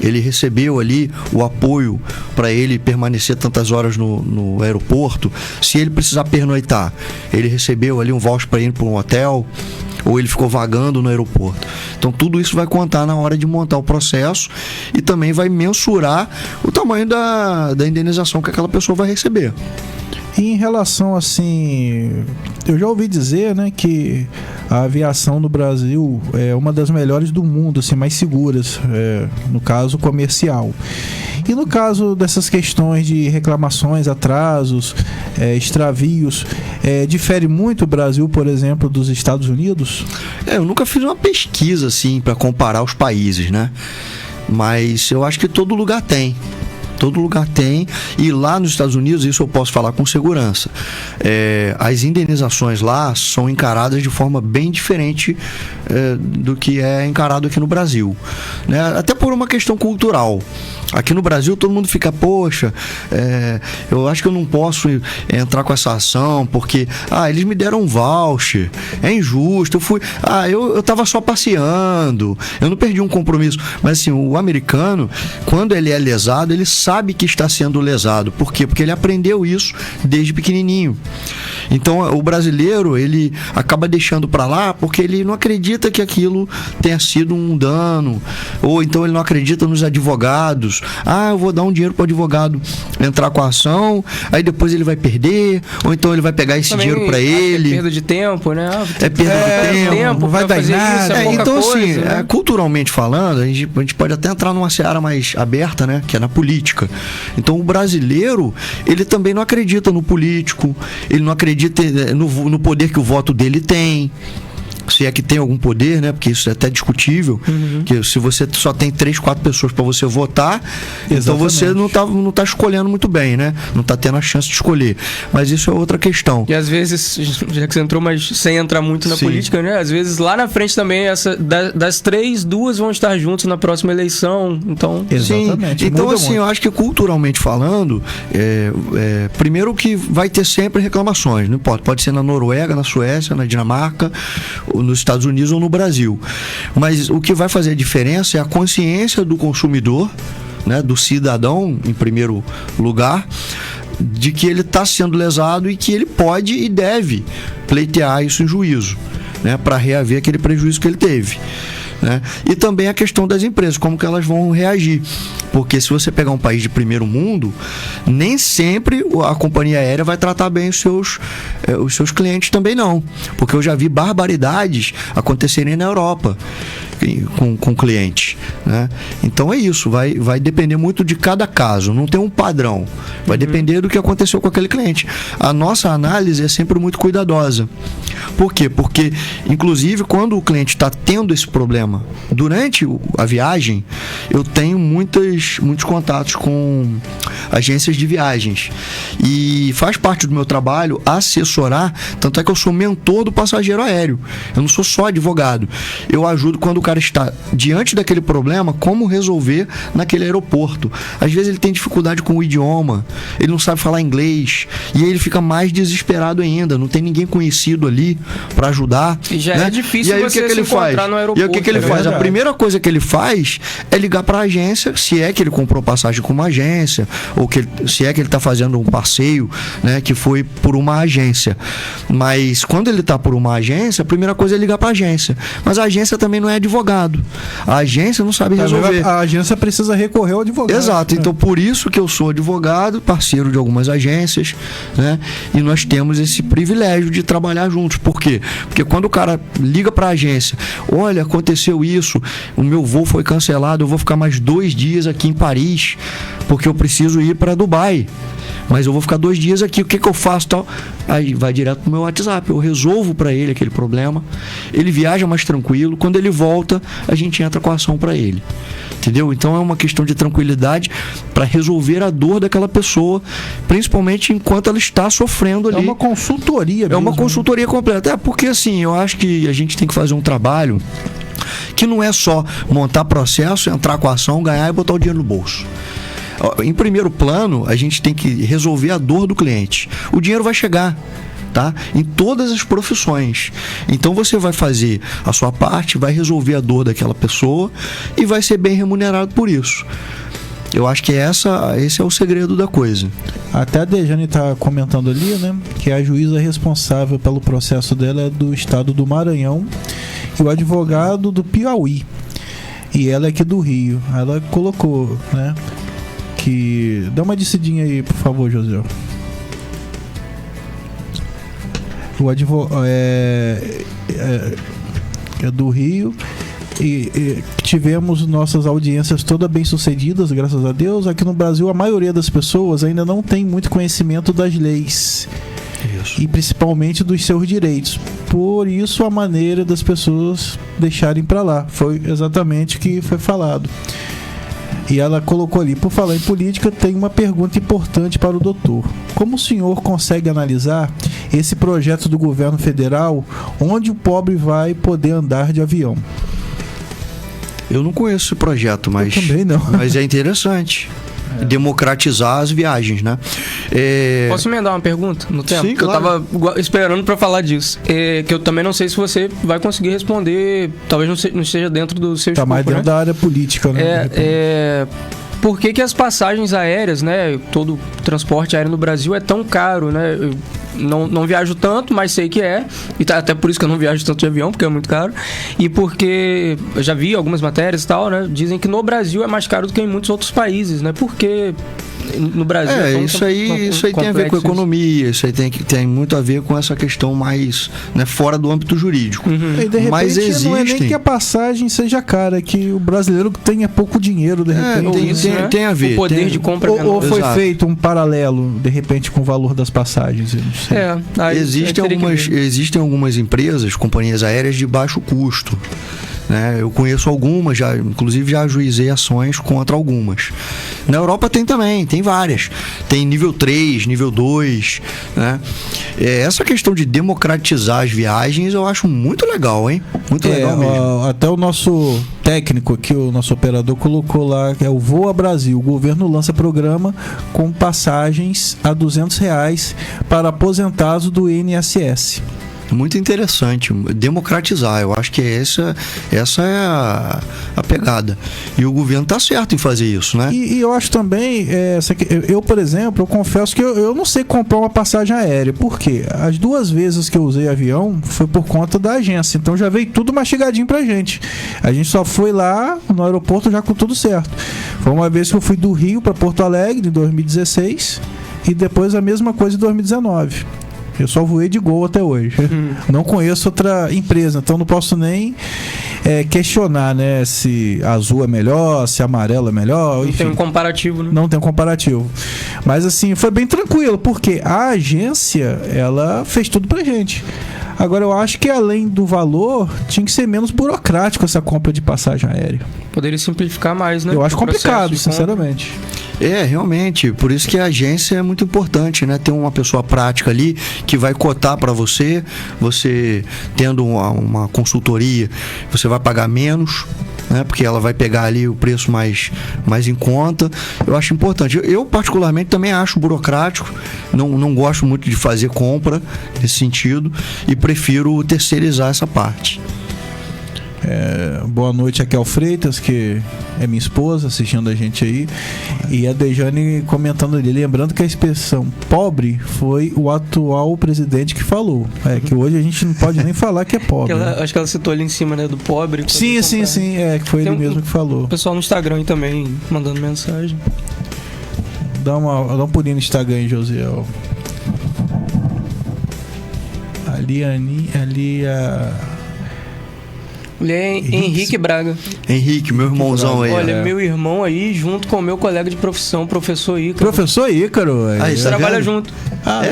Ele recebeu ali o apoio para ele permanecer tantas horas no aeroporto? Se ele precisar pernoitar, ele recebeu ali um voucher para ir para um hotel? Ou ele ficou vagando no aeroporto? Então tudo isso vai contar na hora de montar o processo e também vai mensurar o tamanho da indenização que aquela pessoa vai receber. E em relação, assim, eu já ouvi dizer, né, que a aviação no Brasil é uma das melhores do mundo, assim, mais seguras, no caso comercial. E no caso dessas questões de reclamações, atrasos, extravios, difere muito o Brasil, por exemplo, dos Estados Unidos? Eu nunca fiz uma pesquisa assim para comparar os países, né? Mas eu acho que todo lugar tem. Todo lugar tem, e lá nos Estados Unidos, isso eu posso falar com segurança, as indenizações lá são encaradas de forma bem diferente do que é encarado aqui no Brasil, né? Até por uma questão cultural. Aqui no Brasil todo mundo fica, poxa, eu acho que eu não posso entrar com essa ação porque eles me deram um voucher, é injusto, eu tava só passeando, eu não perdi um compromisso. Mas assim, o americano, quando ele é lesado, ele sabe que está sendo lesado. Por quê? Porque ele aprendeu isso desde pequenininho. Então o brasileiro, ele acaba deixando para lá porque ele não acredita que aquilo tenha sido um dano, ou então ele não acredita nos advogados. Eu vou dar um dinheiro para o advogado entrar com a ação, aí depois ele vai perder, ou então ele vai pegar esse dinheiro para ele. É perda de tempo, né? É perda de tempo, não vai dar nada. Então coisa, assim, né? Culturalmente falando, a gente pode até entrar numa seara mais aberta, né? Que é na política. Então o brasileiro, ele também não acredita no político, ele não acredita no poder que o voto dele tem. Se é que tem algum poder, né? Porque isso é até discutível. Que se você só tem 3, 4 pessoas para você votar, então você não tá escolhendo muito bem, né? Não tá tendo a chance de escolher. Mas isso é outra questão. E às vezes, já que você entrou, mas sem entrar muito na política, né? Às vezes lá na frente também, das 3, 2 vão estar juntos na próxima eleição. Então, exatamente. Então, assim, eu acho que culturalmente falando, primeiro que vai ter sempre reclamações, não importa. Pode ser na Noruega, na Suécia, na Dinamarca, nos Estados Unidos ou no Brasil. Mas o que vai fazer a diferença é a consciência do consumidor, né, do cidadão, em primeiro lugar, de que ele está sendo lesado e que ele pode e deve pleitear isso em juízo, né, para reaver aquele prejuízo que ele teve. Né? E também a questão das empresas, como que elas vão reagir, porque se você pegar um país de primeiro mundo, nem sempre a companhia aérea vai tratar bem os seus clientes também não, porque eu já vi barbaridades acontecerem na Europa com clientes, né? Então é isso, vai depender muito de cada caso, não tem um padrão, vai depender do que aconteceu com aquele cliente. A nossa análise é sempre muito cuidadosa. Por quê? Porque, inclusive, quando o cliente está tendo esse problema durante a viagem, eu tenho muitos contatos com agências de viagens e faz parte do meu trabalho assessorar, tanto é que eu sou mentor do passageiro aéreo, eu não sou só advogado, eu ajudo quando o cara está diante daquele problema, como resolver naquele aeroporto. Às vezes ele tem dificuldade com o idioma, ele não sabe falar inglês e aí ele fica mais desesperado ainda, não tem ninguém conhecido ali para ajudar, e já, né? É difícil. E aí, você o que ele encontrar faz? No aeroporto. E o que ele faz? A primeira coisa que ele faz é ligar para a agência, se é que ele comprou passagem com uma agência ou se é que ele está fazendo um passeio, né, que foi por uma agência. Mas quando ele está por uma agência, a primeira coisa é ligar para a agência. Mas a agência também não é advogado. A agência não sabe resolver. A agência precisa recorrer ao advogado. Exato. Então, por isso que eu sou advogado, parceiro de algumas agências, né? E nós temos esse privilégio de trabalhar juntos. Por quê? Porque quando o cara liga para a agência, olha, aconteceu isso, o meu voo foi cancelado, eu vou ficar mais 2 dias aqui em Paris, porque eu preciso ir para Dubai. Mas eu vou ficar 2 dias aqui, o que eu faço tal? Aí vai direto pro meu WhatsApp, eu resolvo para ele aquele problema, ele viaja mais tranquilo, quando ele volta, a gente entra com a ação para ele. Entendeu? Então é uma questão de tranquilidade para resolver a dor daquela pessoa, principalmente enquanto ela está sofrendo ali. É uma consultoria mesmo. É uma consultoria completa. Porque assim, eu acho que a gente tem que fazer um trabalho que não é só montar processo, entrar com a ação, ganhar e botar o dinheiro no bolso. Em primeiro plano, a gente tem que resolver a dor do cliente. O dinheiro vai chegar, tá? Em todas as profissões. Então você vai fazer a sua parte, vai resolver a dor daquela pessoa e vai ser bem remunerado por isso. Eu acho que esse é o segredo da coisa. Até a Dejane está comentando ali, né, que a juíza responsável pelo processo dela é do estado do Maranhão e o advogado do Piauí. E ela é aqui do Rio. Ela colocou, né, que... Dá uma descidinha aí, por favor, José. O advogado é do Rio e tivemos nossas audiências todas bem sucedidas, graças a Deus. Aqui no Brasil, a maioria das pessoas ainda não tem muito conhecimento das leis. Isso. E principalmente dos seus direitos. Por isso, a maneira das pessoas deixarem para lá. Foi exatamente o que foi falado. E ela colocou ali, por falar em política, tem uma pergunta importante para o doutor. Como o senhor consegue analisar esse projeto do governo federal, onde o pobre vai poder andar de avião? Eu não conheço esse projeto, mas, eu também não. Mas é interessante. Democratizar as viagens, né? Posso emendar uma pergunta no tempo? Sim, claro. Eu tava esperando para falar disso. Que eu também não sei se você vai conseguir responder. Talvez não esteja dentro do seu escopo, mais dentro da área política, né? Por que as passagens aéreas, né? Todo transporte aéreo no Brasil é tão caro, né? Eu não viajo tanto, mas sei que é. E até por isso que eu não viajo tanto de avião, porque é muito caro. E porque eu já vi algumas matérias e tal, né? Dizem que no Brasil é mais caro do que em muitos outros países, né? Porque no Brasil isso aí tem a ver com economia, isso aí tem muito a ver com essa questão mais, né, fora do âmbito jurídico. Uhum. E de repente, mas existem... não é nem que a passagem seja cara, é que o brasileiro tenha pouco dinheiro, de repente. Tem a ver. O poder de compra. Ou foi feito um paralelo, de repente, com o valor das passagens. Existem algumas empresas, companhias aéreas de baixo custo. Né? Eu conheço algumas, inclusive já ajuizei ações contra algumas. Na Europa tem também, tem várias. Tem nível 3, nível 2. Né? Essa questão de democratizar as viagens eu acho muito legal, hein? Muito legal mesmo. Até o nosso técnico aqui, o nosso operador, colocou lá que é o Voa Brasil. O governo lança programa com passagens a R$200 para aposentados do INSS. Muito interessante, democratizar, eu acho que essa é a pegada, e o governo está certo em fazer isso, né? E eu acho também, eu por exemplo, eu confesso que eu não sei comprar uma passagem aérea, porque as 2 vezes que eu usei avião foi por conta da agência, então já veio tudo mastigadinho pra gente, a gente só foi lá no aeroporto já com tudo certo. Foi uma vez que eu fui do Rio para Porto Alegre em 2016 e depois a mesma coisa em 2019. Eu só voei de Gol até hoje. Não conheço outra empresa, então não posso nem questionar, né, se azul é melhor, se amarelo é melhor. Não tem um comparativo, né? Não tem um comparativo. Mas assim, foi bem tranquilo, porque a agência, ela fez tudo pra gente. Agora, eu acho que além do valor, tinha que ser menos burocrático essa compra de passagem aérea. Poderia simplificar mais, né? Eu acho complicado, sinceramente. Realmente, por isso que a agência é muito importante, né? Ter uma pessoa prática ali que vai cotar para você tendo uma consultoria, você vai pagar menos, né? Porque ela vai pegar ali o preço mais em conta. Eu acho importante. Eu particularmente também acho burocrático, não gosto muito de fazer compra nesse sentido e prefiro terceirizar essa parte. Boa noite a Kel Freitas, que é minha esposa, assistindo a gente aí. E a Dejane comentando ali, lembrando que a expressão pobre foi o atual presidente que falou. Que hoje a gente não pode nem falar que é pobre. Acho que ela citou ali em cima, né, do pobre. Sim, que foi ele mesmo que falou. O pessoal no Instagram aí também mandando mensagem. Dá um pulinho no Instagram aí, Josiel. Ali é Henrique Braga. Henrique, meu irmãozão aí. Olha, meu irmão aí, junto com o meu colega de profissão, professor Ícaro. Professor Ícaro. A gente trabalha junto.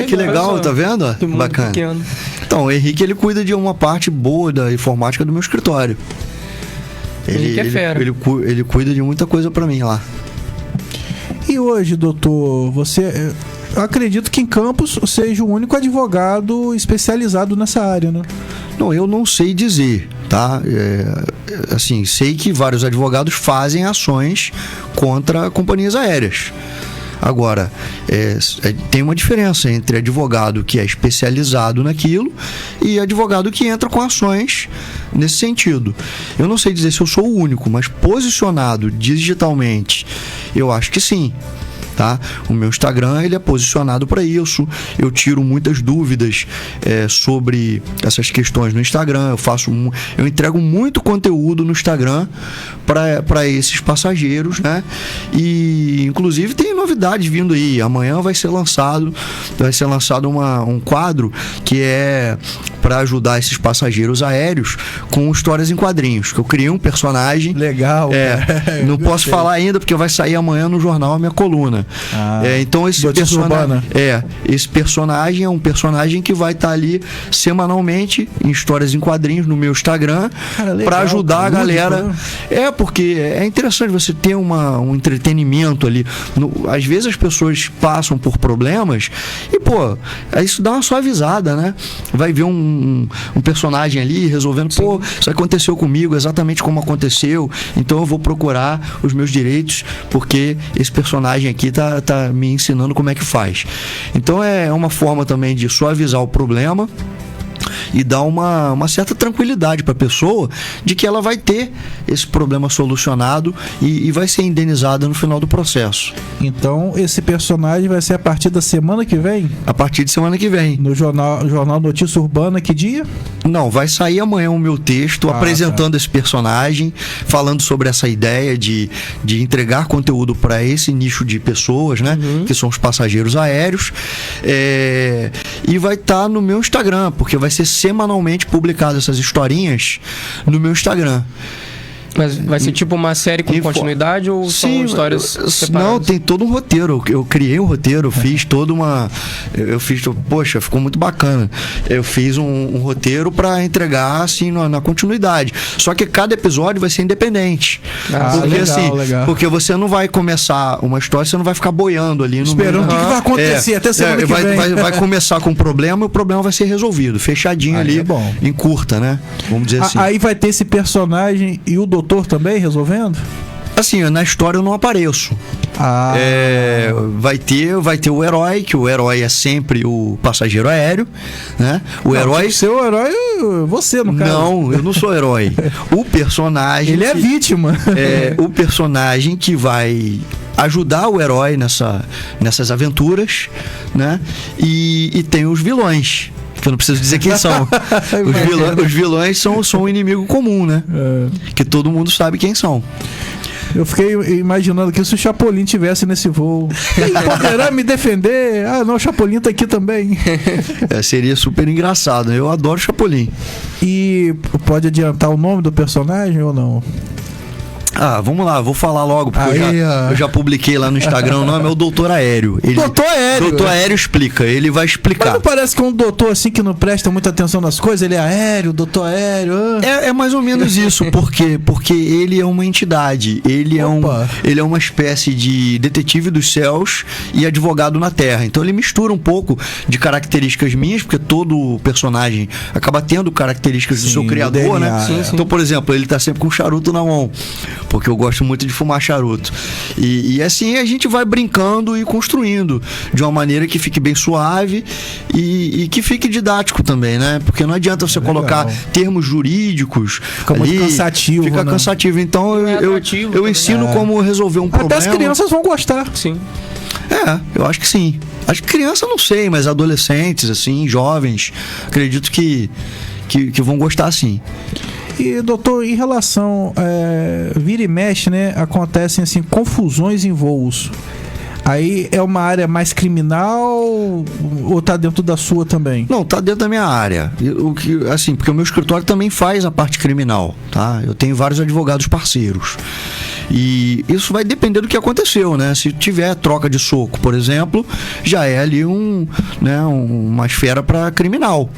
Que legal, tá vendo? Que bacana. Pequeno. Então, o Henrique, ele cuida de uma parte boa da informática do meu escritório. Henrique é fera. Ele cuida de muita coisa pra mim lá. E hoje, doutor, eu acredito que em Campos seja o único advogado especializado nessa área, né? Não, eu não sei dizer, tá? Assim, sei que vários advogados fazem ações contra companhias aéreas. Agora, tem uma diferença entre advogado que é especializado naquilo e advogado que entra com ações nesse sentido. Eu não sei dizer se eu sou o único, mas posicionado digitalmente, eu acho que sim. Tá? O meu Instagram, ele é posicionado para isso. Eu tiro muitas dúvidas sobre essas questões no Instagram. Eu entrego muito conteúdo no Instagram para esses passageiros, né? E inclusive tem novidades vindo aí. Amanhã vai ser lançado um quadro que é para ajudar esses passageiros aéreos com histórias em quadrinhos. Que eu criei um personagem. Legal. Não posso falar ainda porque vai sair amanhã no jornal a minha coluna. Então esse personagem é um personagem que vai estar ali semanalmente em histórias em quadrinhos no meu Instagram para ajudar a galera. Porque é interessante você ter um entretenimento ali. Às vezes as pessoas passam por problemas e, isso dá uma suavizada, né? Vai ver um personagem ali resolvendo, isso aconteceu comigo exatamente como aconteceu, então eu vou procurar os meus direitos porque esse personagem aqui tá me ensinando como é que faz. Então é uma forma também de suavizar o problema e dar uma certa tranquilidade para a pessoa de que ela vai ter esse problema solucionado e vai ser indenizada no final do processo. Então, esse personagem vai ser a partir da semana que vem? A partir de semana que vem. No jornal Notícia Urbana, que dia? Não, vai sair amanhã o meu texto apresentando esse personagem, falando sobre essa ideia de entregar conteúdo para esse nicho de pessoas, né? Que são os passageiros aéreos. E vai estar no meu Instagram, porque vai ser semanalmente publicadas essas historinhas no meu Instagram. Mas vai ser tipo uma série com continuidade ou são histórias separadas? Não, tem todo um roteiro. Eu criei um roteiro, fiz toda uma... Poxa, ficou muito bacana. Eu fiz um roteiro para entregar assim na continuidade. Só que cada episódio vai ser independente. Legal. Porque você não vai começar uma história, você não vai ficar boiando ali no esperando o que vai acontecer até semana que vem. Vai começar com um problema e o problema vai ser resolvido, fechadinho ali, em curta, né? Vamos dizer assim. Aí vai ter esse personagem e o doutor também resolvendo? Assim, na história eu não apareço. Vai ter o herói, que o herói é sempre o passageiro aéreo, né? Seu herói é você, no caso. Não, eu não sou herói. O personagem... Ele é vítima. O personagem que vai ajudar o herói nessas aventuras, né? E tem os vilões, que eu não preciso dizer quem são. Os vilões são um inimigo comum, né? Que todo mundo sabe quem são. Eu fiquei imaginando que se o Chapolin tivesse nesse voo, ele poderá me defender? Não, o Chapolin tá aqui também. Seria super engraçado. Eu adoro Chapolin. E pode adiantar o nome do personagem ou não? Vamos lá, vou falar logo, porque eu já publiquei lá no Instagram, o nome é o Doutor Aéreo. Doutor Aéreo? Doutor Aéreo explica, ele vai explicar. Mas não parece que é um doutor assim que não presta muita atenção nas coisas, ele é aéreo, doutor aéreo. É mais ou menos isso, porque ele é uma entidade, ele é uma espécie de detetive dos céus e advogado na terra. Então ele mistura um pouco de características minhas, porque todo personagem acaba tendo características do seu criador, né? Sim. Então, por exemplo, ele tá sempre com um charuto na mão, porque eu gosto muito de fumar charuto. E assim a gente vai brincando e construindo de uma maneira que fique bem suave e que fique didático também, né? Porque não adianta você colocar termos jurídicos. Fica ali, muito cansativo. Fica cansativo. Então eu ensino como resolver um problema. Até as crianças vão gostar. Sim. Eu acho que sim. Acho que criança não sei, mas adolescentes, assim, jovens, acredito que vão gostar sim. E, doutor, em relação vira e mexe, né, acontecem assim confusões em voos. Aí é uma área mais criminal ou tá dentro da sua também? Não, tá dentro da minha área. Assim, porque o meu escritório também faz a parte criminal, tá? Eu tenho vários advogados parceiros. E isso vai depender do que aconteceu, né? Se tiver troca de soco, por exemplo, já é ali uma esfera para criminal.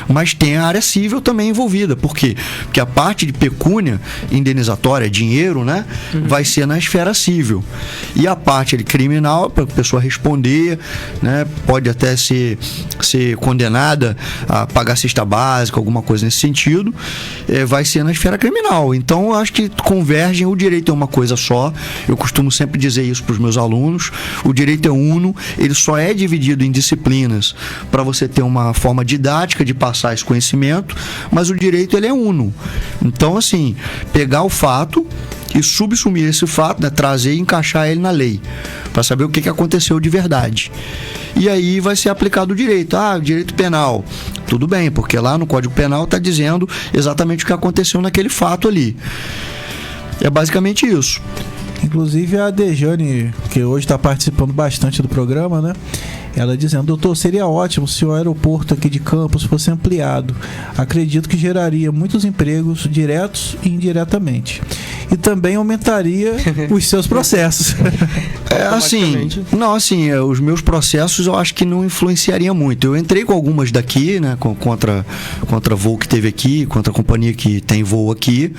Mas tem a área civil também envolvida. Por quê? Porque a parte de pecúnia indenizatória, dinheiro, né? Vai ser na esfera civil. E a parte ali, criminal, para a pessoa responder, né? Pode até ser condenada a pagar cesta básica, alguma coisa nesse sentido, vai ser na esfera criminal. Então, eu acho que convergem. O direito é uma coisa só. Eu costumo sempre dizer isso para os meus alunos. O direito é uno, ele só é dividido em disciplinas para você ter uma forma didática de passar esse conhecimento, mas o direito ele é uno. Então, assim, pegar o fato e subsumir esse fato, né, trazer e encaixar ele na lei, para saber o que aconteceu de verdade. E aí vai ser aplicado o direito. O direito penal. Tudo bem, porque lá no Código Penal está dizendo exatamente o que aconteceu naquele fato ali. É basicamente isso. Inclusive a Dejane, que hoje está participando bastante do programa, né? Ela dizendo: doutor, seria ótimo se o aeroporto aqui de Campos fosse ampliado. Acredito que geraria muitos empregos diretos e indiretamente. E também aumentaria os seus processos. Os meus processos eu acho que não influenciaria muito. Eu entrei com algumas daqui, né? Contra voo que teve aqui, contra a companhia que tem voo aqui.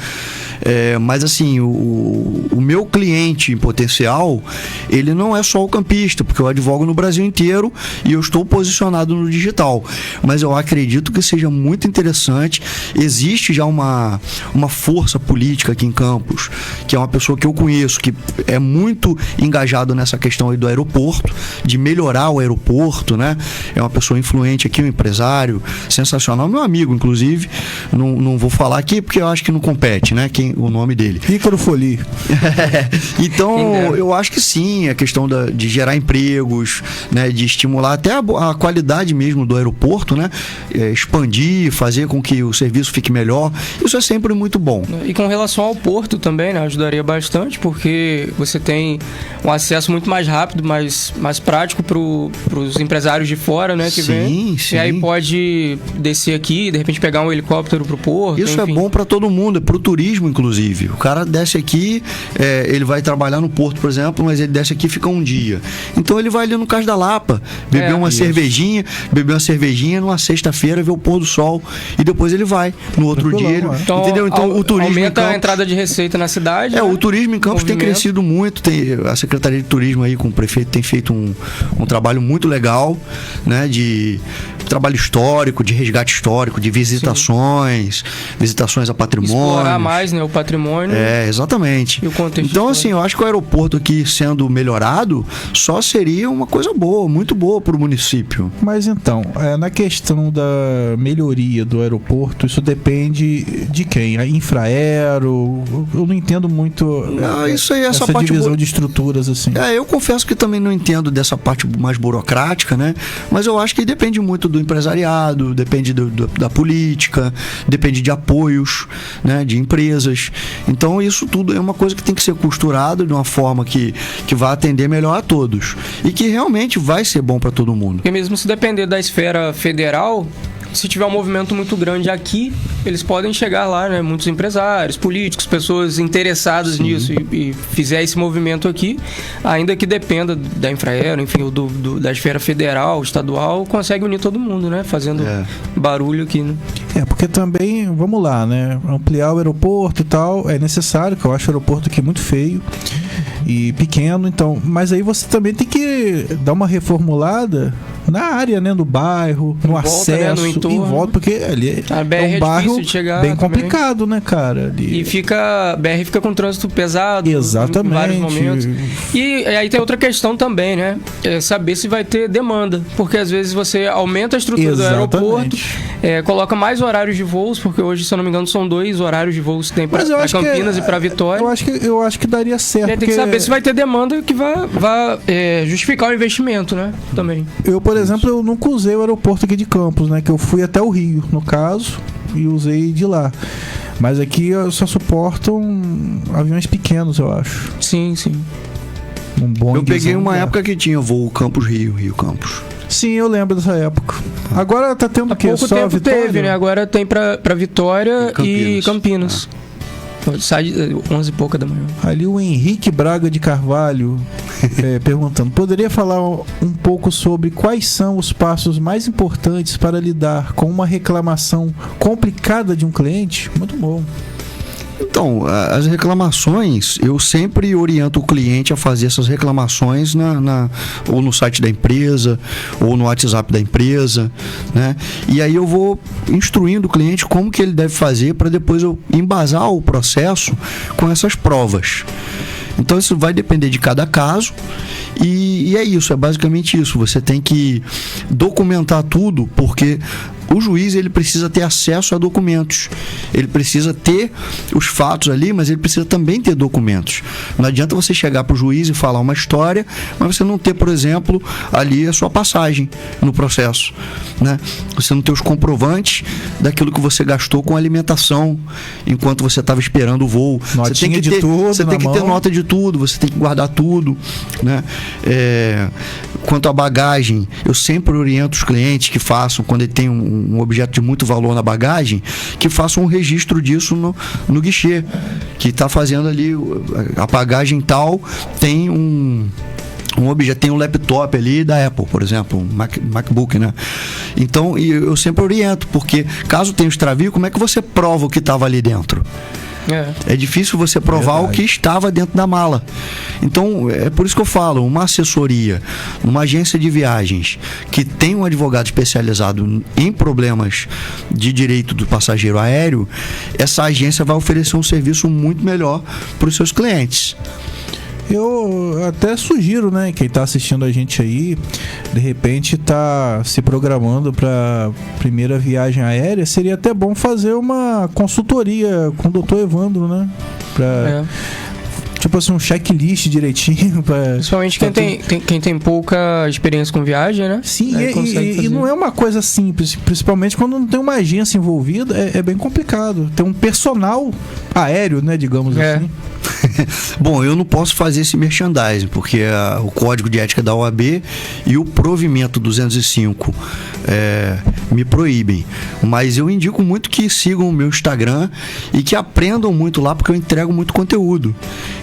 Mas assim, o meu cliente em potencial, ele não é só o campista, porque eu advogo no Brasil inteiro e eu estou posicionado no digital. Mas eu acredito que seja muito interessante. Existe já uma força política aqui em Campos, que é uma pessoa que eu conheço, que é muito engajado nessa questão aí do aeroporto, de melhorar o aeroporto, né? É uma pessoa influente aqui, um empresário sensacional, meu amigo, inclusive. Não vou falar aqui porque eu acho que não compete, né? O nome dele. Ícaro Foli. Então, eu acho que sim, a questão de gerar empregos, né? De estimular até a qualidade mesmo do aeroporto, né? Expandir, fazer com que o serviço fique melhor. Isso é sempre muito bom. E com relação ao porto também, né? Ajudaria bastante, porque você tem um acesso muito mais rápido, mais prático para os empresários de fora, né? Que vem. Sim. E aí pode descer aqui, de repente pegar um helicóptero pro porto. Isso enfim. É bom para todo mundo, é pro turismo, inclusive. O cara desce aqui, ele vai trabalhar no porto, por exemplo, mas ele desce aqui e fica um dia. Então ele vai ali no Cais da Lapa, beber uma cervejinha numa sexta-feira, ver o pôr do sol, e depois ele vai. No outro dia, entendeu? Então o turismo aumenta Campos, a entrada de receita na cidade. O turismo em Campos tem crescido muito. A Secretaria de Turismo aí com o prefeito tem feito um trabalho muito legal, né? De trabalho histórico, de resgate histórico, de visitações a patrimônio. Explorar mais, né, o patrimônio. Exatamente. E o contexto então, assim, eu acho que o aeroporto aqui sendo melhorado só seria uma coisa boa, muito boa para o município. Mas então, na questão da melhoria do aeroporto, isso depende de quem? A Infraero? Eu não entendo muito isso aí, essa parte divisão de estruturas, assim. Eu confesso que também não entendo dessa parte mais burocrática, né? Mas eu acho que depende muito do empresariado, depende da política, depende de apoios, né, de empresas. Então isso tudo é uma coisa que tem que ser costurado de uma forma que vai atender melhor a todos e que realmente vai ser bom para todo mundo. Porque mesmo se depender da esfera federal, se tiver um movimento muito grande aqui, eles podem chegar lá, né? Muitos empresários, políticos, pessoas interessadas nisso e fizer esse movimento aqui, ainda que dependa da Infraero, enfim, da esfera federal, estadual, consegue unir todo mundo, né? Fazendo barulho aqui, né? Porque também, vamos lá, né? Ampliar o aeroporto e tal, é necessário, que eu acho o aeroporto aqui muito feio e pequeno, então, mas aí você também tem que dar uma reformulada na área, né, do bairro, no acesso, né, no em volta, porque ali é um bairro bem complicado, também, né, cara? Ali... E a BR fica com trânsito pesado. Exatamente. Em vários momentos. E aí tem outra questão também, né? É saber se vai ter demanda, porque às vezes você aumenta a estrutura do aeroporto, coloca mais horários de voos, porque hoje, se eu não me engano, são 2 horários de voos que tem para Campinas e para Vitória. Eu acho que daria certo. Tem que saber se vai ter demanda que vai justificar o investimento, né? Também. Eu, por exemplo, eu nunca usei o aeroporto aqui de Campos, né? Que eu fui até o Rio, no caso, e usei de lá. Mas aqui só suportam aviões pequenos, eu acho. Sim. Eu peguei uma época que tinha voo Campos-Rio, Rio-Campos. Sim, eu lembro dessa época. Agora tá tendo o quê? Pouco só tempo Vitória? Teve, né? Agora tem pra Vitória e Campinas. Sai 11 e pouca da manhã. Ali o Henrique Braga de Carvalho perguntando: poderia falar um pouco sobre quais são os passos mais importantes para lidar com uma reclamação complicada de um cliente? Muito bom. Então, as reclamações, eu sempre oriento o cliente a fazer essas reclamações ou no site da empresa, ou no WhatsApp da empresa, né? E aí eu vou instruindo o cliente como que ele deve fazer para depois eu embasar o processo com essas provas. Então isso vai depender de cada caso e é isso, é basicamente isso. Você tem que documentar tudo, porque o juiz ele precisa ter acesso a documentos, ele precisa ter os fatos ali, mas ele precisa também ter documentos. Não adianta você chegar para o juiz e falar uma história, mas você não ter, por exemplo, ali a sua passagem no processo, né? Você não ter os comprovantes daquilo que você gastou com alimentação enquanto você estava esperando o voo. Notinha de tudo, você tem que ter nota de tudo, você tem que guardar tudo, né? Quanto à bagagem, eu sempre oriento os clientes que façam, quando ele tem um objeto de muito valor na bagagem, que façam um registro disso no guichê, que está fazendo ali a bagagem tal, tem um objeto, tem um laptop ali da Apple, por exemplo, um MacBook, né? Então, eu sempre oriento, porque caso tenha extravio, como é que você prova o que estava ali dentro? É difícil você provar o que estava dentro da mala. Então, é por isso que eu falo, uma assessoria, uma agência de viagens que tem um advogado especializado em problemas de direito do passageiro aéreo, essa agência vai oferecer um serviço muito melhor para os seus clientes. Eu até sugiro, né, quem está assistindo a gente aí, de repente está se programando para primeira viagem aérea, seria até bom fazer uma consultoria com o Dr. Evandro, né? Tipo assim, um checklist direitinho. Principalmente quem tem pouca experiência com viagem, né? Sim, e não é uma coisa simples, principalmente quando não tem uma agência envolvida, é bem complicado. Tem um personal aéreo, né, digamos assim. Bom, eu não posso fazer esse merchandising, porque o Código de Ética da OAB e o Provimento 205 me proíbem. Mas eu indico muito que sigam o meu Instagram e que aprendam muito lá, porque eu entrego muito conteúdo.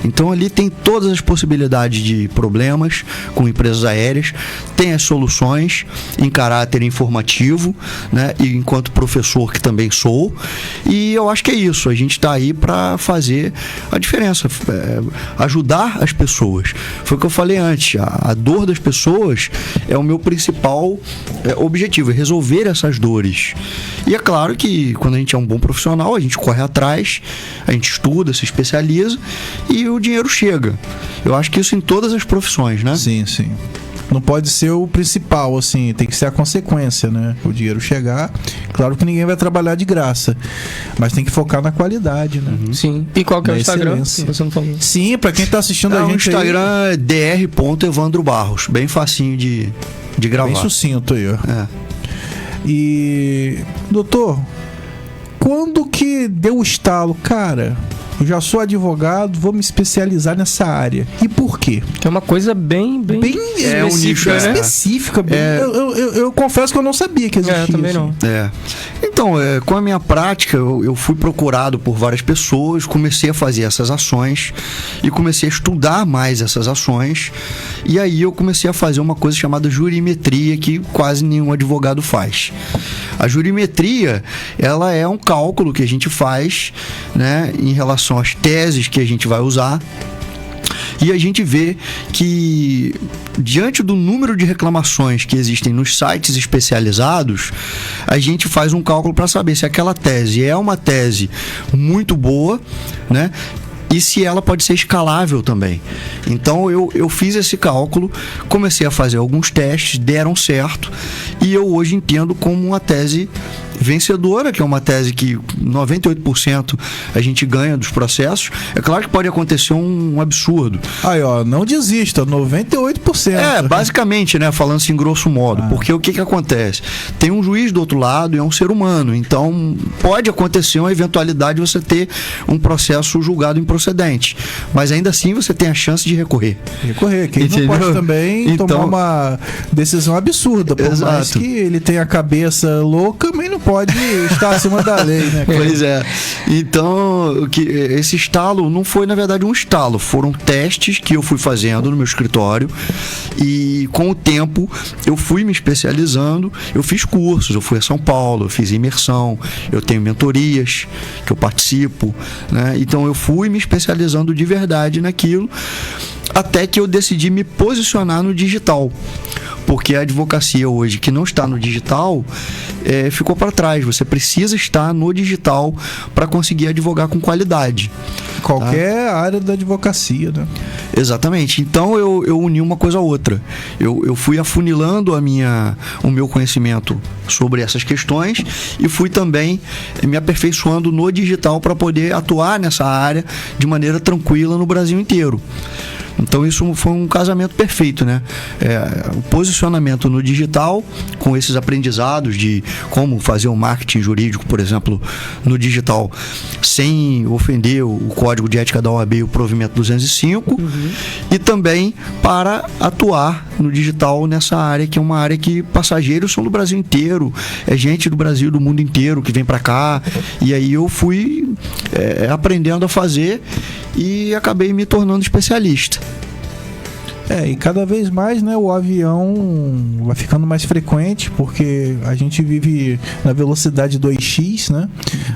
Então ali tem todas as possibilidades de problemas com empresas aéreas, tem as soluções em caráter informativo, né? E enquanto professor, que também sou. E eu acho que é isso, a gente está aí para fazer a diferença, ajudar as pessoas. Foi o que eu falei antes, a dor das pessoas é o meu principal objetivo, é resolver essas dores. E é claro que quando a gente é um bom profissional, a gente corre atrás, a gente estuda, se especializa e o dinheiro chega. Eu acho que isso em todas as profissões, né? Sim. Não pode ser o principal, assim, tem que ser a consequência, né? O dinheiro chegar, claro que ninguém vai trabalhar de graça, mas tem que focar na qualidade, né? Sim. E qual que é o Instagram? Você não falou. Sim, pra quem tá assistindo a gente. O Instagram é dr.evandrobarros, bem facinho de gravar. Bem sucinto aí, ó. E, doutor, quando que deu o estalo? Cara, eu já sou advogado, vou me especializar nessa área. E por quê? É uma coisa bem específica, né? Específica. Eu confesso que eu não sabia que existia. Também não. Então, com a minha prática, eu fui procurado por várias pessoas, comecei a fazer essas ações e comecei a estudar mais essas ações. E aí eu comecei a fazer uma coisa chamada jurimetria, que quase nenhum advogado faz. A jurimetria, ela é um cálculo que a gente faz, né, em relação às teses que a gente vai usar. E a gente vê que, diante do número de reclamações que existem nos sites especializados, a gente faz um cálculo para saber se aquela tese é uma tese muito boa, né? E se ela pode ser escalável também. Então eu fiz esse cálculo, comecei a fazer alguns testes, deram certo, e eu hoje entendo como uma tese vencedora, que é uma tese que 98% a gente ganha dos processos. É claro que pode acontecer um absurdo. Aí, ó, não desista, 98%. Basicamente, né, falando assim grosso modo, porque o que acontece? Tem um juiz do outro lado e é um ser humano, então pode acontecer uma eventualidade de você ter um processo julgado improcedente, mas ainda assim você tem a chance de recorrer. Quem não pode também tomar uma decisão absurda, por mais que ele tenha a cabeça louca, mas não pode estar acima da lei, né? Pois é. Então, esse estalo não foi, na verdade, um estalo. Foram testes que eu fui fazendo no meu escritório e, com o tempo, eu fui me especializando. Eu fiz cursos, eu fui a São Paulo, eu fiz imersão, eu tenho mentorias que eu participo, né? Então, eu fui me especializando de verdade naquilo, até que eu decidi me posicionar no digital. Porque a advocacia hoje, que não está no digital, ficou para trás. Você precisa estar no digital para conseguir advogar com qualidade. Qualquer área da advocacia, né? Exatamente. Então eu uni uma coisa a outra. Eu fui afunilando o meu conhecimento sobre essas questões e fui também me aperfeiçoando no digital para poder atuar nessa área de maneira tranquila no Brasil inteiro. Então isso foi um casamento perfeito, né? O posicionamento no digital, com esses aprendizados de como fazer um marketing jurídico, por exemplo, no digital, sem ofender o Código de Ética da OAB e o Provimento 205, e também para atuar no digital nessa área, que é uma área que passageiros são do Brasil inteiro, é gente do Brasil, do mundo inteiro que vem para cá, e aí eu fui aprendendo a fazer e acabei me tornando especialista. E cada vez mais, né, o avião vai ficando mais frequente, porque a gente vive na velocidade 2x, né?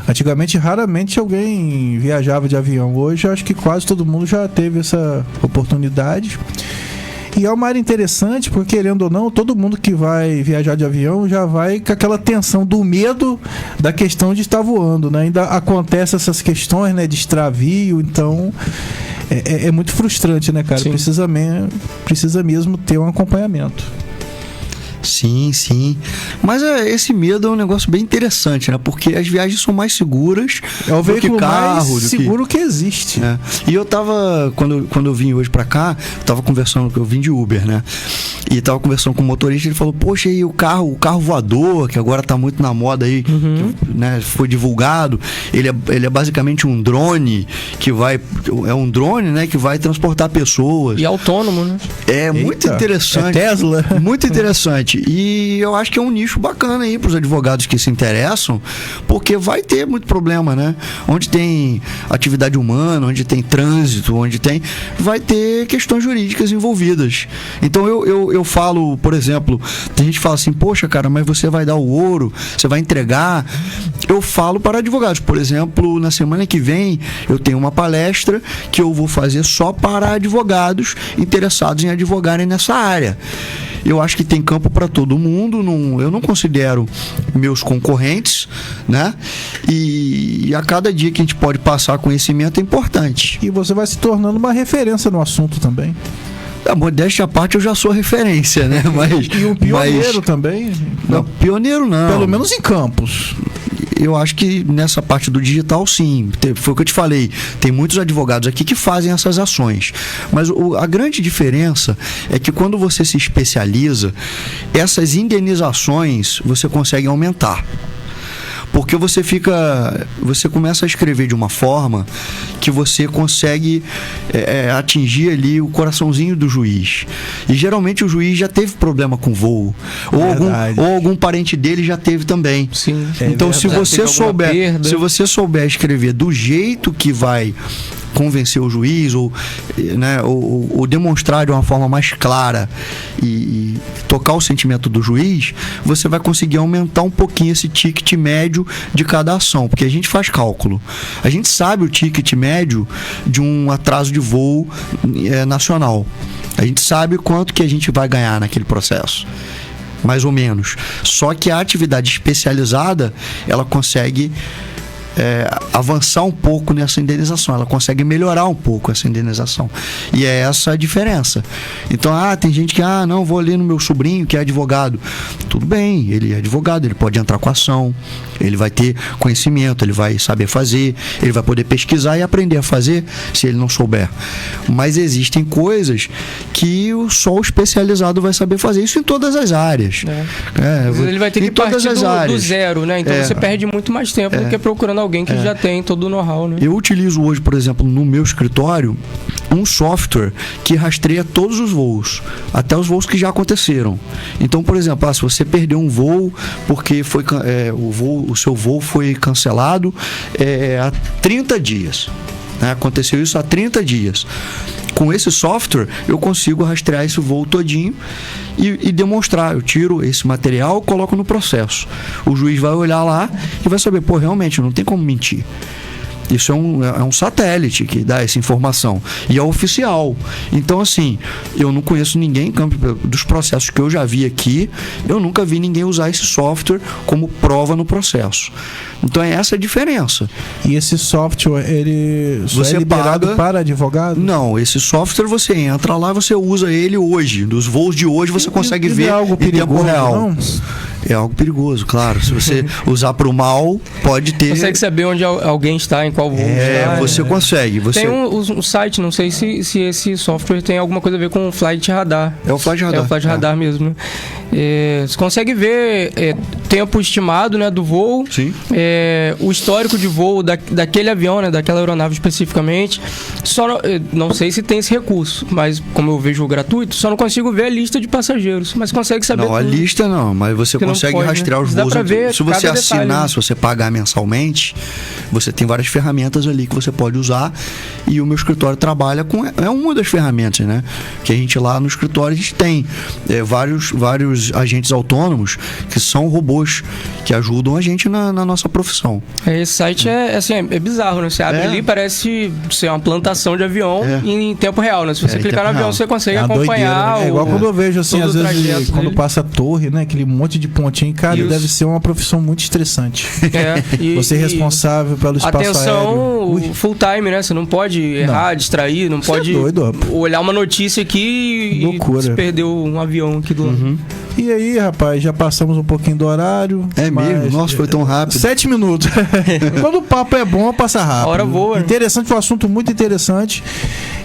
Antigamente, raramente alguém viajava de avião. Hoje, acho que quase todo mundo já teve essa oportunidade. E é uma área interessante, porque, querendo ou não, todo mundo que vai viajar de avião já vai com aquela tensão do medo da questão de estar voando, né? Ainda acontecem essas questões, né, de extravio, então é muito frustrante, né, cara? Precisa mesmo ter um acompanhamento. Sim, sim. Mas esse medo é um negócio bem interessante, né? Porque as viagens são mais seguras. É o veículo mais seguro que existe. E eu tava, quando eu vim hoje pra cá, eu tava conversando, eu vim de Uber, né? E tava conversando com o motorista, ele falou, poxa, aí o carro voador, que agora tá muito na moda aí, que, né, foi divulgado, ele é basicamente um drone que vai... É um drone, né, que vai transportar pessoas. E autônomo, né? Muito interessante. É Tesla. Muito interessante. E eu acho que é um nicho bacana aí para os advogados que se interessam, porque vai ter muito problema, né? Onde tem atividade humana, onde tem trânsito, vai ter questões jurídicas envolvidas. Então eu falo, por exemplo, tem gente que fala assim, poxa, cara, mas você vai dar o ouro, você vai entregar. Eu falo para advogados, por exemplo, na semana que vem eu tenho uma palestra que eu vou fazer só para advogados interessados em advogarem nessa área. Eu acho que tem campo para todo mundo, eu não considero meus concorrentes, né? E a cada dia que a gente pode passar conhecimento é importante. E você vai se tornando uma referência no assunto também. Modéstia à parte, eu já sou referência, né? E um pioneiro também? Não, pioneiro não. Pelo menos em campos. Eu acho que nessa parte do digital, sim. Foi o que eu te falei. Tem muitos advogados aqui que fazem essas ações. Mas a grande diferença é que quando você se especializa, essas indenizações você consegue aumentar. Porque você começa a escrever de uma forma que você consegue atingir ali o coraçãozinho do juiz. E geralmente o juiz já teve problema com voo. Ou algum parente dele já teve também. Sim. Então, se você souber escrever do jeito que vai convencer o juiz ou, né, ou demonstrar de uma forma mais clara e tocar o sentimento do juiz, você vai conseguir aumentar um pouquinho esse ticket médio de cada ação, porque a gente faz cálculo. A gente sabe o ticket médio de um atraso de voo nacional. A gente sabe quanto que a gente vai ganhar naquele processo, mais ou menos. Só que a atividade especializada, ela consegue avançar um pouco nessa indenização, ela consegue melhorar um pouco essa indenização, e é essa a diferença. Então, tem gente que, não, vou ali no meu sobrinho que é advogado. Tudo bem, ele é advogado, ele pode entrar com a ação, ele vai ter conhecimento, ele vai saber fazer, ele vai poder pesquisar e aprender a fazer se ele não souber. Mas existem coisas que só o especializado vai saber fazer, isso em todas as áreas. Ele vai ter que partir do zero, né? Então você perde muito mais tempo do que procurando alguém que já tem todo o know-how, né? Eu utilizo hoje, por exemplo, no meu escritório, um software que rastreia todos os voos, até os voos que já aconteceram. Então, por exemplo, se você perdeu um voo porque o seu voo foi cancelado há 30 dias. Né? Aconteceu isso há 30 dias. Com esse software, eu consigo rastrear esse voo todinho e demonstrar. Eu tiro esse material e coloco no processo. O juiz vai olhar lá e vai saber, realmente, não tem como mentir. Isso é um satélite que dá essa informação. E é oficial. Então, assim, eu não conheço ninguém, dos processos que eu já vi aqui, eu nunca vi ninguém usar esse software como prova no processo. Então, é essa a diferença. E esse software, ele é liberado para advogado? Não, esse software você entra lá, você usa ele hoje. Dos voos de hoje você consegue ver algo perigoso, em tempo real. Não? É algo perigoso, claro. Se você usar para o mal, pode ter... Consegue saber onde alguém está, em qual voo está. Você consegue. Tem um site, não sei se esse software tem alguma coisa a ver com o Flight Radar. É o Flight Radar. É o Flight Radar mesmo, né? Você consegue ver tempo estimado, né, do voo. Sim. O histórico de voo daquele avião, né, daquela aeronave especificamente. Só não sei se tem esse recurso, mas como eu vejo gratuito, só não consigo ver a lista de passageiros. Mas consegue saber tudo. A lista não, mas você consegue rastrear os voos. Se você assinar, se você pagar mensalmente, você tem várias ferramentas ali que você pode usar, e o meu escritório trabalha com... É uma das ferramentas, né? Que a gente lá no escritório, a gente tem vários agentes autônomos que são robôs que ajudam a gente na nossa profissão. Esse site é bizarro, né? Você abre ali, parece ser uma plantação de avião em tempo real, né? Se você clicar no avião, você consegue acompanhar. Doideira, né? igual quando eu vejo assim, às vezes, quando passa a torre, né? Aquele monte de pontinho, cara, deve ser uma profissão muito estressante. Você é responsável pelo espaço aéreo. Full time, né? Você não pode errar, distrair, não pode olhar uma notícia aqui e se perdeu um avião aqui do lado. E aí, rapaz, já passamos um pouquinho do horário. Mesmo? Nossa, foi tão rápido. 7 minutos. Quando o papo é bom, passa rápido. A hora voa. Interessante, foi um assunto muito interessante.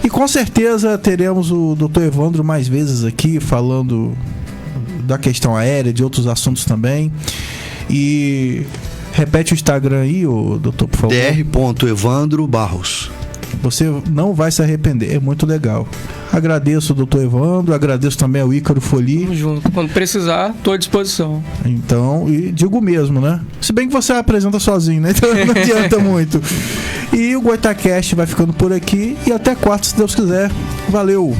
E com certeza teremos o Dr. Evandro mais vezes aqui, falando da questão aérea, de outros assuntos também. E repete o Instagram aí, doutor, por favor. dr.evandrobarros. Você não vai se arrepender, é muito legal. Agradeço o doutor Evandro, agradeço também ao Ícaro Foli. Tamo junto. Quando precisar, estou à disposição. Então, e digo mesmo, né? Se bem que você apresenta sozinho, né? Então não adianta muito. E o Goitacast vai ficando por aqui. E até quarta, se Deus quiser. Valeu!